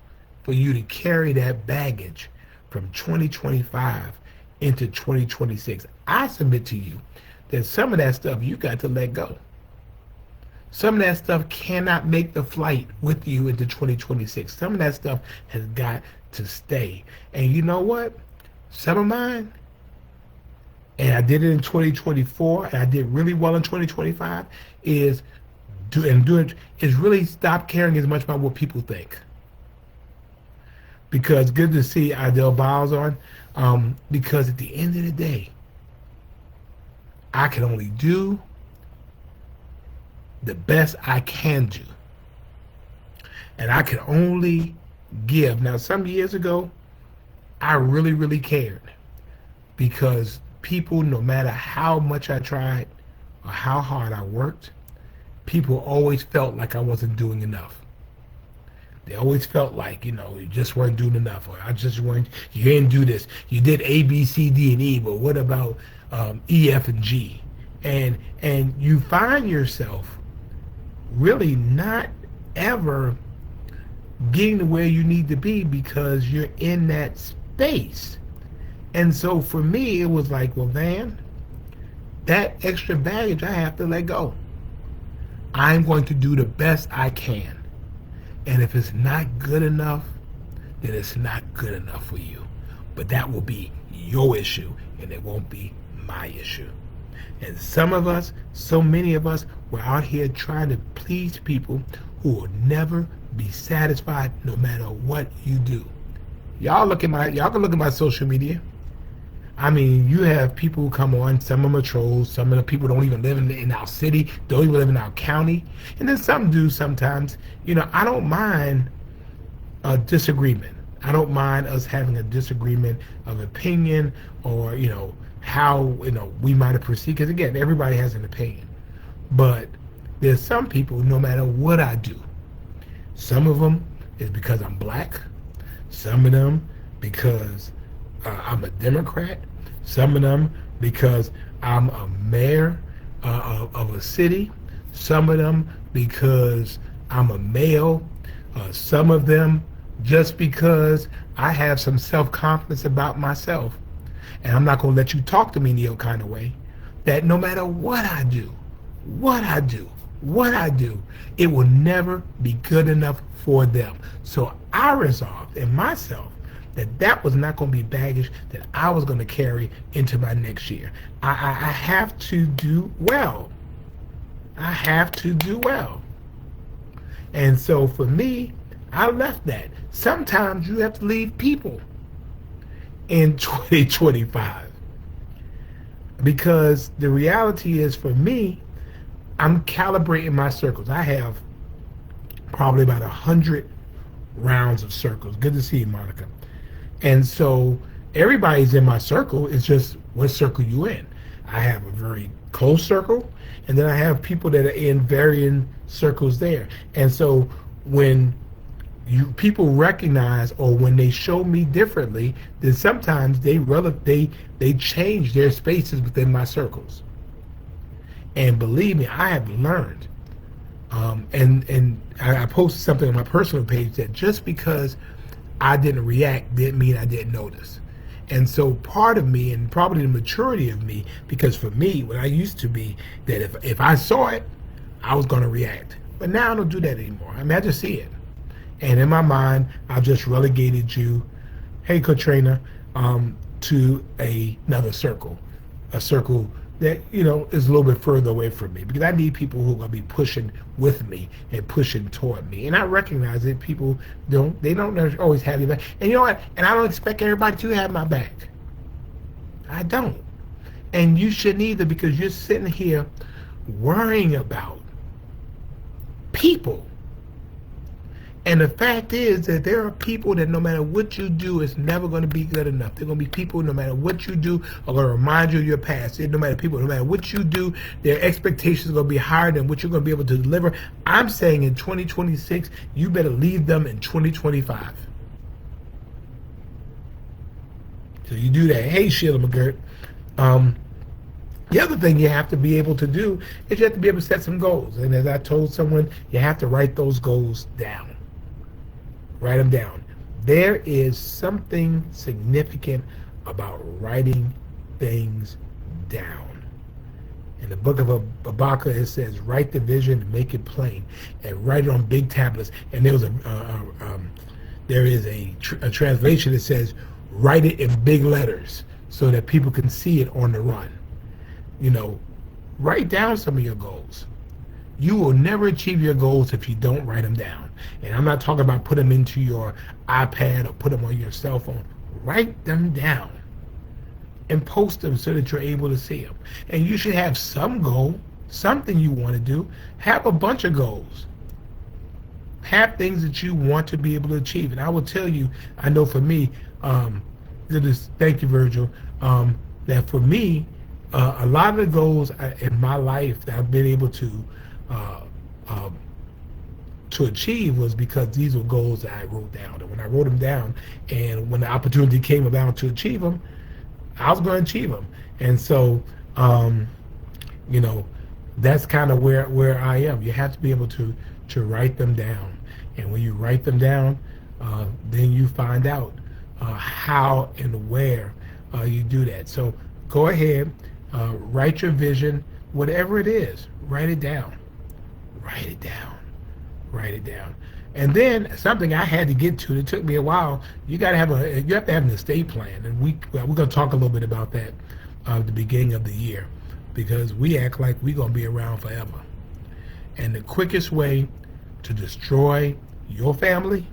for you to carry that baggage from 2025 into 2026? I submit to you that some of that stuff you got to let go. Some of that stuff cannot make the flight with you into 2026. Some of that stuff has got to stay. And you know what? Some of mine, and I did it in 2024, and I did really well in 2025, is really stop caring as much about what people think. Because good to see Idell Biles on, because at the end of the day, I can only do the best I can do. And I can only give. Now, some years ago, I really, really cared because people, no matter how much I tried or how hard I worked, people always felt like I wasn't doing enough. They always felt like, you just weren't doing enough, or you didn't do this. You did A, B, C, D, and E, but what about E, F, and G? And you find yourself really not ever getting to where you need to be because you're in that space. And so for me, it was like, well, Van, that extra baggage I have to let go. I'm going to do the best I can. And if it's not good enough, then it's not good enough for you. But that will be your issue, and it won't be my issue. And some of us, so many of us, we're out here trying to please people who will never be satisfied no matter what you do. Y'all can look at my social media. I mean, you have people who come on, some of them are trolls, some of the people don't even live in our city, don't even live in our county, and then some do sometimes. I don't mind a disagreement. I don't mind us having a disagreement of opinion, or how we might have proceeded. Because again, everybody has an opinion, but there's some people, no matter what I do, some of them is because I'm black, some of them because I'm a Democrat, some of them because I'm a mayor of a city, some of them because I'm a male, some of them just because I have some self-confidence about myself. And I'm not going to let you talk to me any kind of way, that no matter what I do, it will never be good enough for them. So I resolved in myself that was not going to be baggage that I was going to carry into my next year. I have to do well. I have to do well. And so for me, I left that. Sometimes you have to leave people in 2025. Because the reality is, for me, I'm calibrating my circles. I have probably about 100 rounds of circles. Good to see you, Monica. And so everybody's in my circle. It's just what circle you in. I have a very close circle, and then I have people that are in varying circles there. And so when people recognize, or when they show me differently, then sometimes they change their spaces within my circles. And believe me, I have learned, and I posted something on my personal page, that just because I didn't react didn't mean I didn't notice. And so part of me, and probably the maturity of me, because for me, what I used to be, that if I saw it, I was going to react. But now I don't do that anymore. I mean, I just see it. And in my mind, I've just relegated you, hey, Katrina, to another circle, a circle that, is a little bit further away from me, because I need people who are going to be pushing with me and pushing toward me. And I recognize that people don't always have your back. And you know what? And I don't expect everybody to have my back. I don't. And you shouldn't either, because you're sitting here worrying about people. And the fact is that there are people that no matter what you do, it's never going to be good enough. There are going to be people, no matter what you do, are going to remind you of your past. No matter what you do, their expectations are going to be higher than what you're going to be able to deliver. I'm saying in 2026, you better leave them in 2025. So you do that. Hey, Sheila McGirt. The other thing you have to be able to do is you have to be able to set some goals. And as I told someone, you have to write those goals down. Write them down. There is something significant about writing things down. In the book of Habakkuk, it says, write the vision and make it plain, and write it on big tablets. And there is a translation that says, write it in big letters so that people can see it on the run. Write down some of your goals. You will never achieve your goals if you don't write them down. And I'm not talking about put them into your iPad or put them on your cell phone. Write them down and post them so that you're able to see them. And you should have some goal, something you want to do. Have a bunch of goals. Have things that you want to be able to achieve. And I will tell you, I know for me, thank you, Virgil, that for me, a lot of the goals in my life that I've been able to achieve was because these were goals that I wrote down. And when I wrote them down, and when the opportunity came about to achieve them, I was going to achieve them. And so, that's kind of where I am. You have to be able to write them down. And when you write them down, then you find out how and where you do that. So go ahead, write your vision, whatever it is, write it down. Write it down. Write it down. And then something I had to get to, it took me a while, you have to have an estate plan. And we're going to talk a little bit about that at the beginning of the year, because we act like we're going to be around forever. And the quickest way to destroy your family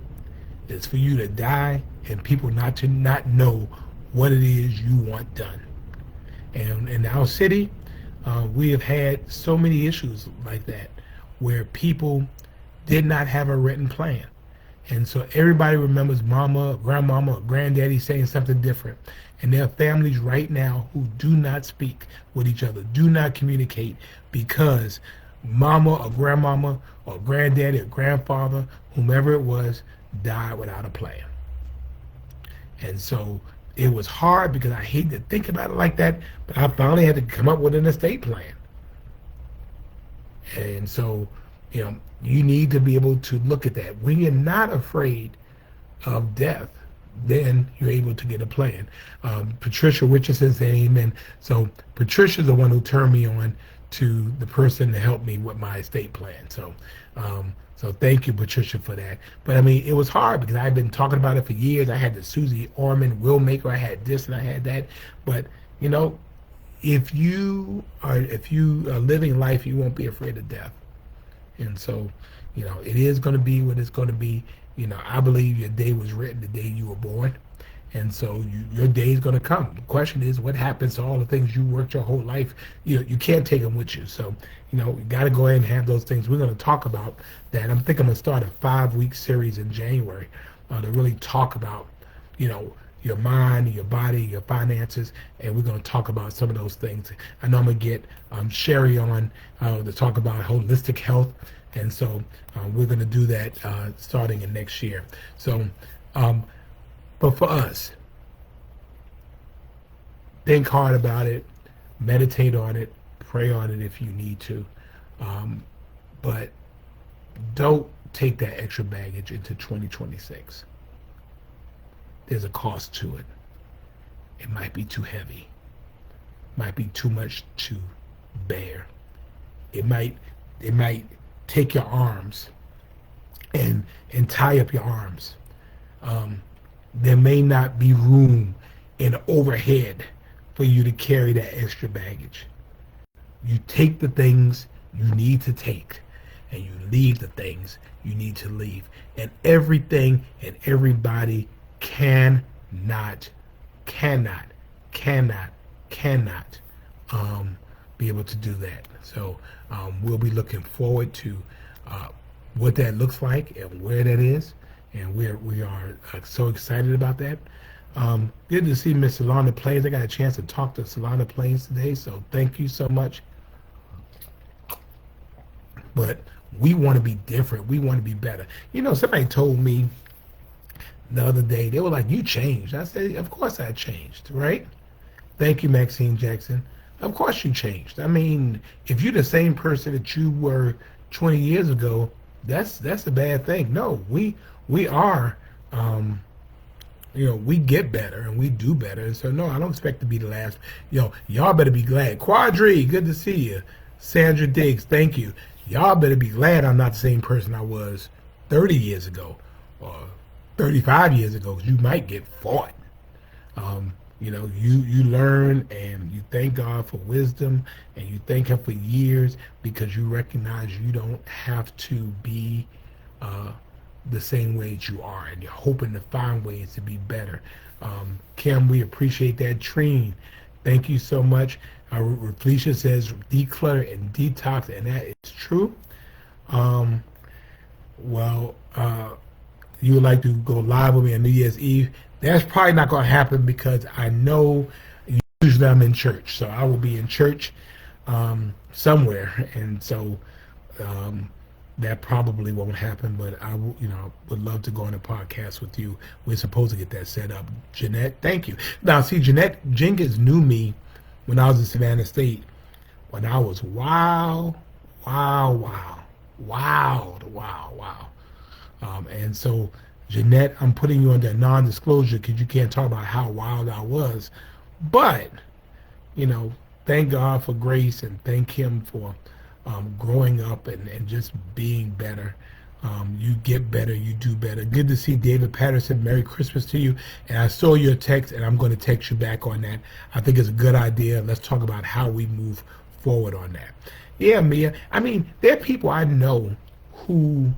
is for you to die and people not know what it is you want done. And in our city, we have had so many issues like that where people did not have a written plan. And so everybody remembers mama, grandmama, or granddaddy saying something different. And there are families right now who do not speak with each other, do not communicate because mama or grandmama or granddaddy or grandfather, whomever it was, died without a plan. And so it was hard because I hate to think about it like that, but I finally had to come up with an estate plan. And so, you need to be able to look at that. When you're not afraid of death, then you're able to get a plan. Patricia Richardson said amen. So Patricia's the one who turned me on to the person to help me with my estate plan. So thank you, Patricia, for that. But I mean, it was hard because I've been talking about it for years. I had the Susie Orman will maker. I had this and I had that. But if you are living life, you won't be afraid of death. And so, it is going to be what it's going to be. I believe your day was written the day you were born. And so your day is going to come. The question is, what happens to all the things you worked your whole life? You can't take them with you. So, you got to go ahead and have those things. We're going to talk about that. I'm going to start a 5-week series in January to really talk about, your mind, your body, your finances, and we're going to talk about some of those things. I know I'm going to get Sherry on to talk about holistic health, and so we're going to do that starting in next year. So, but for us, think hard about it, meditate on it, pray on it if you need to, but don't take that extra baggage into 2026. There's a cost to it. It might be too heavy. Might be too much to bear. It might take your arms and tie up your arms. There may not be room in overhead for you to carry that extra baggage. You take the things you need to take, and you leave the things you need to leave. And everything and everybody cannot be able to do that. So we'll be looking forward to what that looks like and where that is, and we are so excited about that. Good to see Miss Solana Plains. I got a chance to talk to Solana Plains today, so thank you so much. But we want to be different. We want to be better. Somebody told me the other day, they were like, you changed. I said, of course I changed, right? Thank you, Maxine Jackson. Of course you changed. I mean, if you're the same person that you were 20 years ago, that's a bad thing. No, we are, we get better and we do better. And so, no, I don't expect to be the last. Y'all better be glad. Quadri, good to see you. Sandra Diggs, thank you. Y'all better be glad I'm not the same person I was 30 years ago or 35 years ago, because you might get fought. You learn and you thank God for wisdom, and you thank Him for years because you recognize you don't have to be the same way that you are, and you're hoping to find ways to be better. Kim, we appreciate that. Treen, thank you so much. Felicia says declutter and detox, and that is true. You would like to go live with me on New Year's Eve. That's probably not going to happen because I know usually I'm in church. So I will be in church somewhere. And so that probably won't happen. But I would love to go on a podcast with you. We're supposed to get that set up. Jeanette, thank you. Now, see, Jeanette Jenkins knew me when I was in Savannah State when I was wild. And so, Jeanette, I'm putting you under non-disclosure because you can't talk about how wild I was. But, thank God for grace and thank Him for growing up and just being better. You get better, you do better. Good to see David Patterson. Merry Christmas to you. And I saw your text, and I'm going to text you back on that. I think it's a good idea. Let's talk about how we move forward on that. Yeah, Mia. I mean, there are people I know who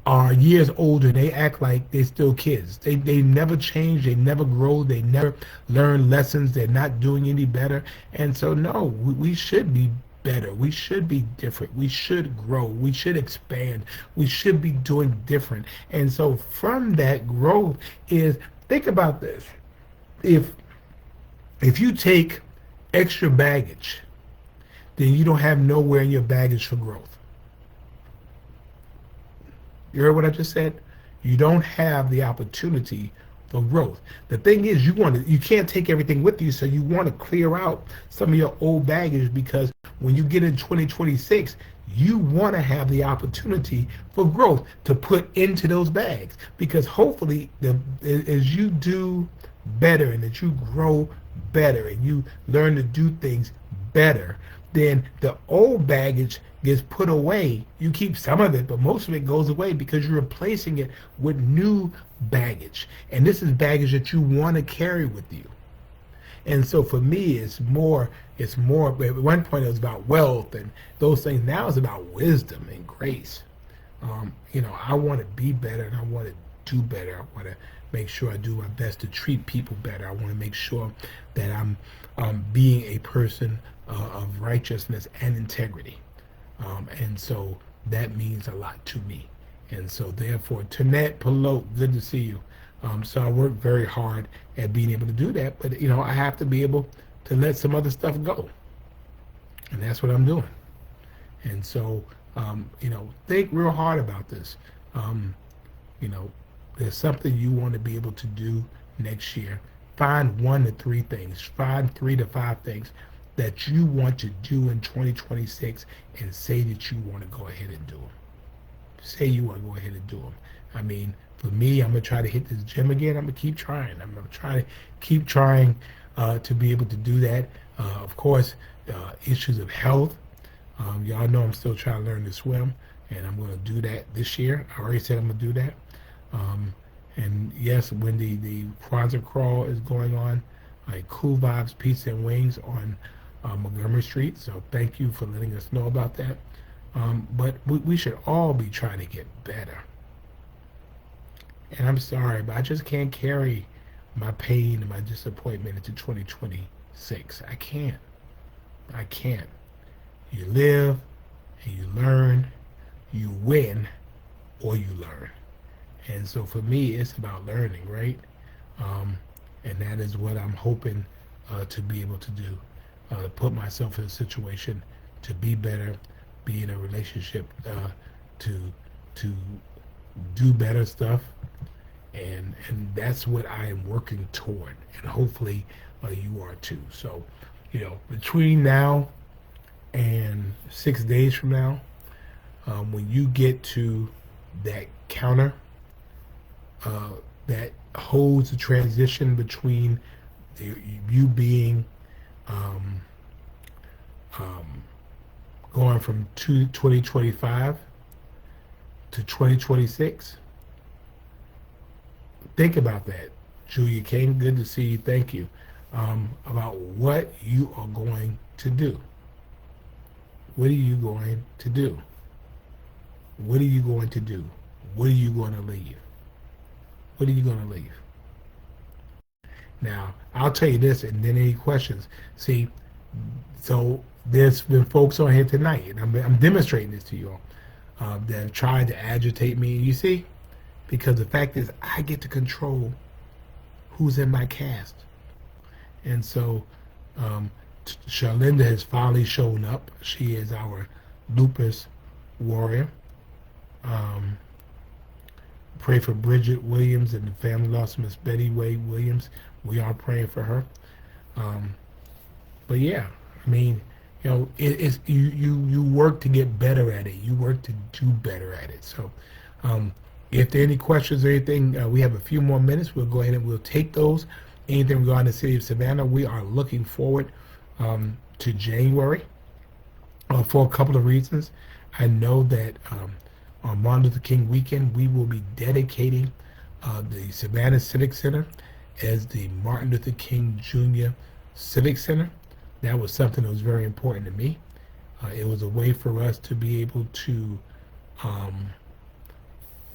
are years older. They act like they're still kids. They never change. They never grow. They never learn lessons. They're not doing any better. And so, no, we should be better. We should be different. We should grow. We should expand. We should be doing different. And so, from that growth is, think about this. If you take extra baggage, then you don't have nowhere in your baggage for growth. You heard what I just said? You don't have the opportunity for growth. The thing is, you can't take everything with you, so you want to clear out some of your old baggage, because when you get in 2026, you want to have the opportunity for growth to put into those bags, because hopefully as you do better and that you grow better and you learn to do things better, then the old baggage gets put away. You keep some of it, but most of it goes away because you're replacing it with new baggage. And this is baggage that you want to carry with you. And so for me, it's more, at one point it was about wealth and those things. Now it's about wisdom and grace. I want to be better and I want to do better. I want to make sure I do my best to treat people better. I want to make sure that I'm being a person of righteousness and integrity. And so that means a lot to me. And so therefore, Tonette Pelot, good to see you. So I work very hard at being able to do that, but I have to be able to let some other stuff go. And that's what I'm doing. And so, think real hard about this. There's something you want to be able to do next year. Find 1 to 3 things. Find 3 to 5 things that you want to do in 2026 and say that you want to go ahead and do them. Say you want to go ahead and do them. I mean, for me, I'm going to try to hit this gym again. I'm going to keep trying. I'm going to try to keep trying to be able to do that. Of course, issues of health. Y'all know I'm still trying to learn to swim, and I'm going to do that this year. I already said I'm going to do that. And yes, when the Kwanzaa crawl is going on, like Cool Vibes Pizza and Wings on Montgomery Street. So thank you for letting us know about that. But we should all be trying to get better. And I'm sorry, but I just can't carry my pain and my disappointment into 2026. I can't. You live and you learn, you win, or you learn. And so for me, it's about learning, right? And that is what I'm hoping to be able to do, to put myself in a situation to be better, be in a relationship, to do better stuff. And that's what I am working toward. And hopefully you are too. So, between now and 6 days from now, when you get to that counter, that holds the transition between you being going from 2025 to 2026. Think about that. Julia King, good to see you. Thank you. About what you are going to do. What are you going to do? What are you going to do? What are you going to leave? What are you going to leave? Now, I'll tell you this, and then any questions. See, so there's been folks on here tonight, and I'm demonstrating this to you all, that have tried to agitate me. You see? Because the fact is, I get to control who's in my cast. And so, Charlinda has finally shown up. She is our lupus warrior. Pray for Bridget Williams and the family lost Miss Betty Wade Williams. We are praying for her. But yeah, I mean, it's you work to get better at it. You work to do better at it. So, if there are any questions or anything, we have a few more minutes. We'll go ahead and we'll take those. Anything regarding the city of Savannah, we are looking forward to January for a couple of reasons. I know that on Martin Luther King weekend, we will be dedicating the Savannah Civic Center as the Martin Luther King Jr. Civic Center. That was something that was very important to me. It was a way for us to be able to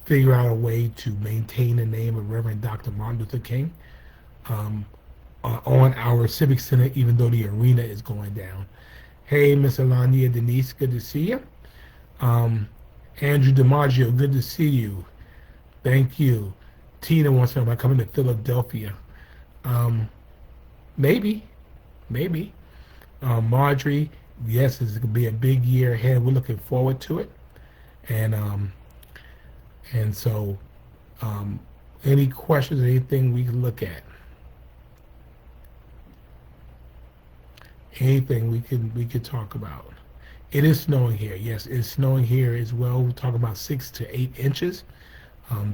figure out a way to maintain the name of Reverend Dr. Martin Luther King um, on our Civic Center, even though the arena is going down. Hey, Miss Alania Denise, good to see you. Um, Andrew DiMaggio, good to see you. Thank you. Tina wants to know about coming to Philadelphia. Um, maybe, maybe. Marjorie, yes, it's going to be a big year ahead. We're looking forward to it. And so, um, any questions, anything we can look at? Anything we could talk about? It is snowing here. Yes, it's snowing here as well. We're talking about 6 to 8 inches.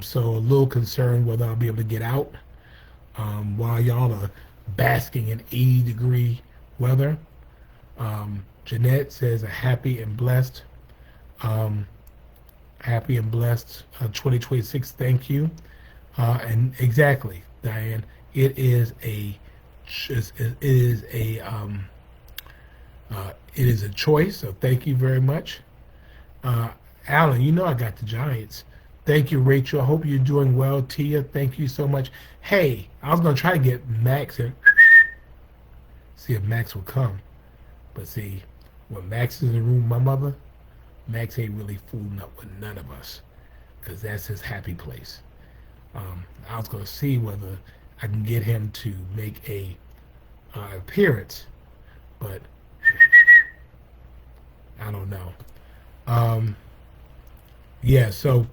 So a little concerned whether I'll be able to get out while y'all are basking in 80-degree weather. Jeanette says a happy and blessed 2026. Thank you. And exactly, Diane. It is a choice. So thank you very much, Alan. You know I got the Giants. Thank you, Rachel. I hope you're doing well. Tia, thank you so much. Hey, I was gonna try to get Max and see if Max will come, but see, when Max is in the room, my mother, Max ain't really fooling up with none of us, because that's his happy place. I was going to see whether I can get him to make a appearance, but I don't know. Yeah, so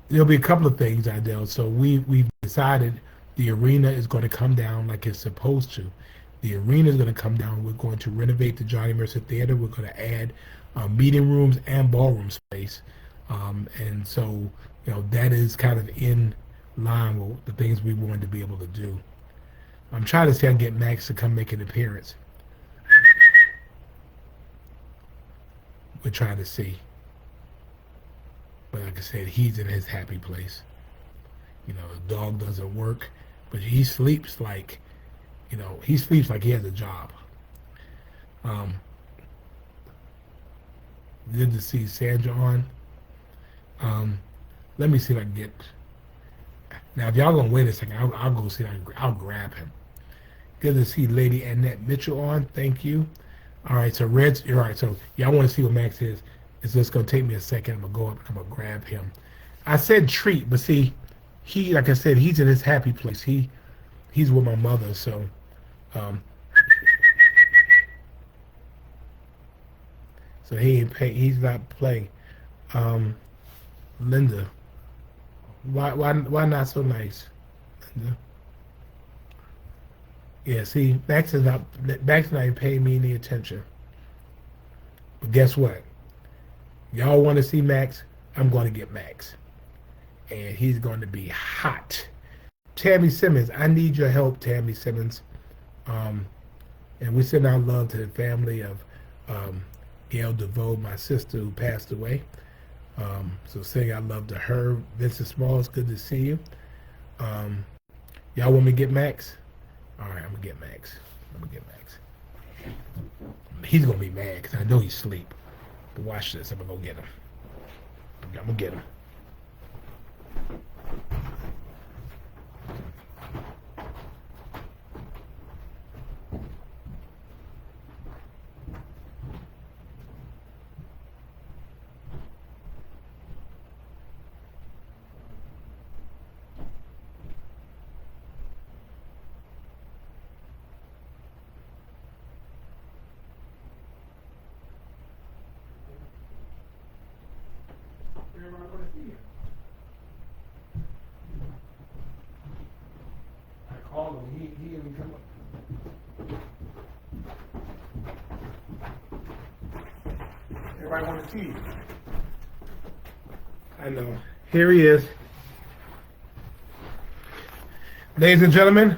there'll be a couple of things, Idell. So we've decided the arena is going to come down like it's supposed to. The arena is going to come down. We're going to renovate the Johnny Mercer Theater. We're going to add meeting rooms and ballroom space. And so, that is kind of in line with the things we wanted to be able to do. I'm trying to see if I can get Max to come make an appearance. We're trying to see. But like I said, he's in his happy place. The dog doesn't work, but he sleeps like, he sleeps like he has a job. Good to see Sandra on. Let me see if I can get. Now, if y'all gonna wait a second, I'll go see. I'll grab him. Good to see Lady Annette Mitchell on. Thank you. All right, so Red's. All right, so y'all want to see what Max is? It's just gonna take me a second. I'm gonna go up and I'm gonna grab him. I said treat, but see, he, like I said, he's in his happy place. He's with my mother, so. So he's not playing. Linda, why not so nice? Linda? Yeah, see, Max is not even paying me any attention. But guess what? Y'all want to see Max? I'm going to get Max, and he's going to be hot. Tammy Simmons, I need your help, Tammy Simmons. And we send our love to the family of Gail DeVoe, my sister who passed away. So saying our love to her. Vincent Smalls, good to see you. Y'all want me to get Max? All right, I'm going to get Max. He's going to be mad because I know he's asleep. But watch this. I'm going to go get him. I'm going to get him. I called him. He didn't come up. Everybody want to see you. I know. Here he is. Ladies and gentlemen,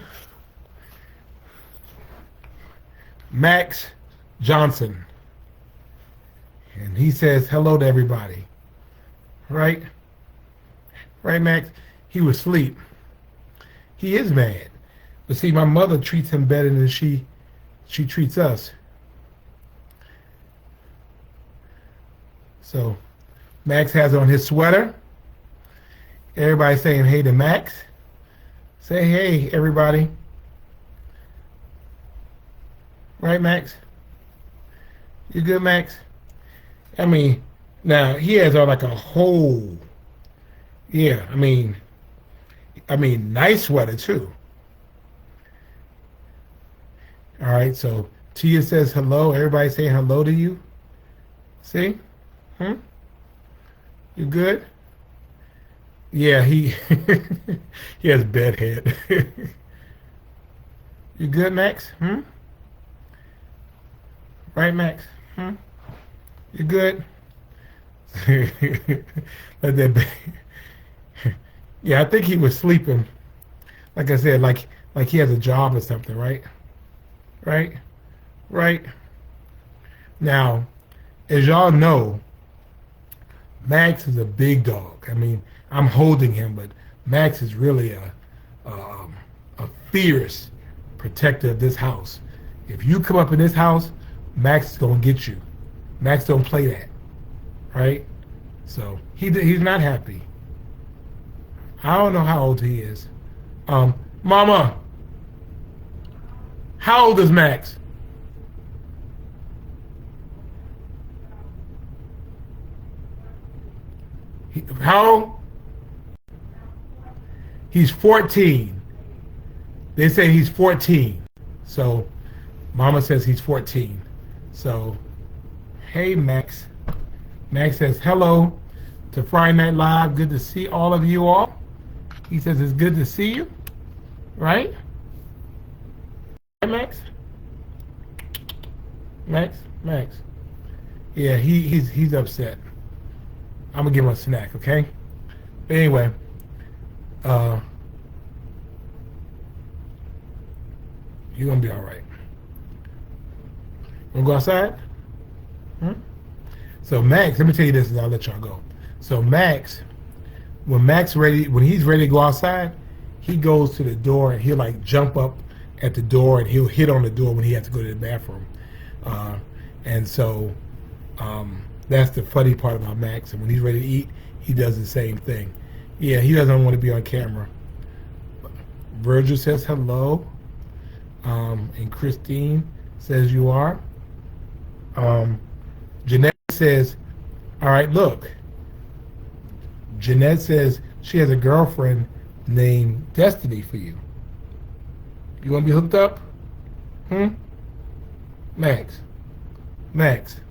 Max Johnson. And he says hello to everybody. Right? Right, Max? He was asleep. He is mad. But see, my mother treats him better than she treats us. So, Max has on his sweater. Everybody saying hey to Max. Say hey, everybody. Right, Max? You good, Max? I mean, now he has on like a whole, yeah. Nice sweater too. All right, so Tia says hello. Everybody saying hello to you. See? Hmm? You good? Yeah, he he has bedhead. You good, Max? Hmm? Right, Max? Hmm? You good? Let that be. Yeah, I think he was sleeping. Like I said, like he has a job or something, right? Right? Right? Now, as y'all know, Max is a big dog. I mean, I'm holding him, but Max is really a fierce protector of this house. If you come up in this house, Max is gonna get you. Max don't play that, right? So he's not happy. I don't know how old he is. Mama, how old is Max? How old? He's 14. They say he's 14. So Mama says he's 14. So, hey, Max. Max says hello to Friday Night Live. Good to see all of you all. He says it's good to see you. Right? Right, Max? Max? Max. Yeah, he's upset. I'm gonna give him a snack, okay? But anyway, uh, you're gonna be all right. Wanna go outside? Hmm? So Max, let me tell you this, and I'll let y'all go. So Max, when he's ready to go outside, he goes to the door and he'll like jump up at the door and he'll hit on the door when he has to go to the bathroom. And so that's the funny part about Max. And when he's ready to eat, he does the same thing. Yeah, he doesn't want to be on camera. Virgil says hello. And Christine says you are. Jeanette says, all right, look. Jeanette says she has a girlfriend named Destiny for you. You want to be hooked up? Hmm? Max. Max.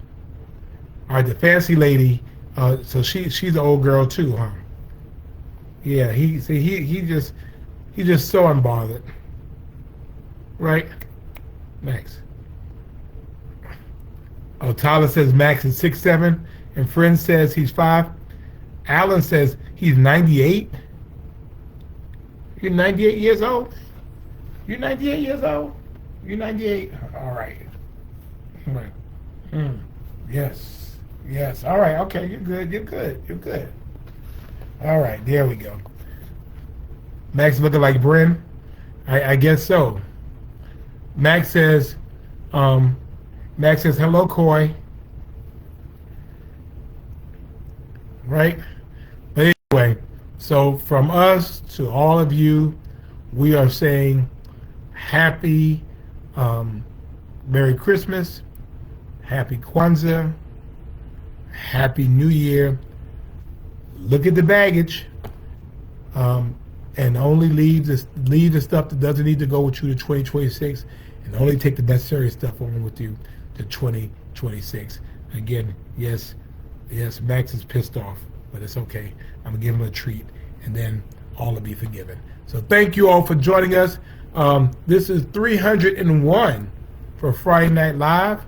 All right, the fancy lady. So she's an old girl too, huh? Yeah. He just so unbothered, right? Max. Oh, Tyler says Max is 6'7", and Friend says he's 5. Alan says he's 98. You're 98 years old. You're 98 years old. You're 98. All right. Right. Yes. Yes. All right. Okay. You're good. You're good. You're good. All right. There we go. Max looking like Bryn. I guess so. Max says, hello, Coy. Right? But anyway, so from us to all of you, we are saying happy Merry Christmas, Happy Kwanzaa, Happy New Year. Look at the baggage, and only leave the stuff that doesn't need to go with you to 2026, and only take the necessary stuff on with you to 2026. Again, yes, Max is pissed off, but it's okay. I'm gonna give him a treat, and then all will be forgiven. So thank you all for joining us. This is 301 for Friday Night Live,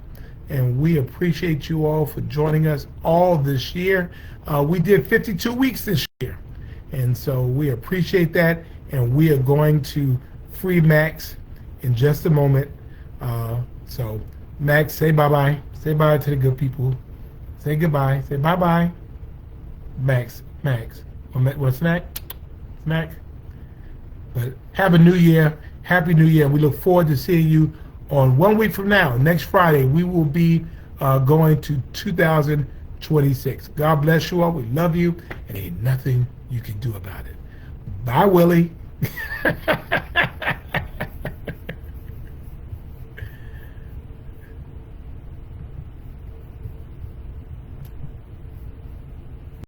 and we appreciate you all for joining us all this year. We did 52 weeks this year, and so we appreciate that, and we are going to free Max in just a moment. So Max, say bye-bye. Say bye to the good people. Say goodbye. Say bye-bye. Max. What's Snack? Snack? But have a new year. Happy New Year. We look forward to seeing you on 1 week from now. Next Friday, we will be going to 2026. God bless you all. We love you. And ain't nothing you can do about it. Bye, Willie.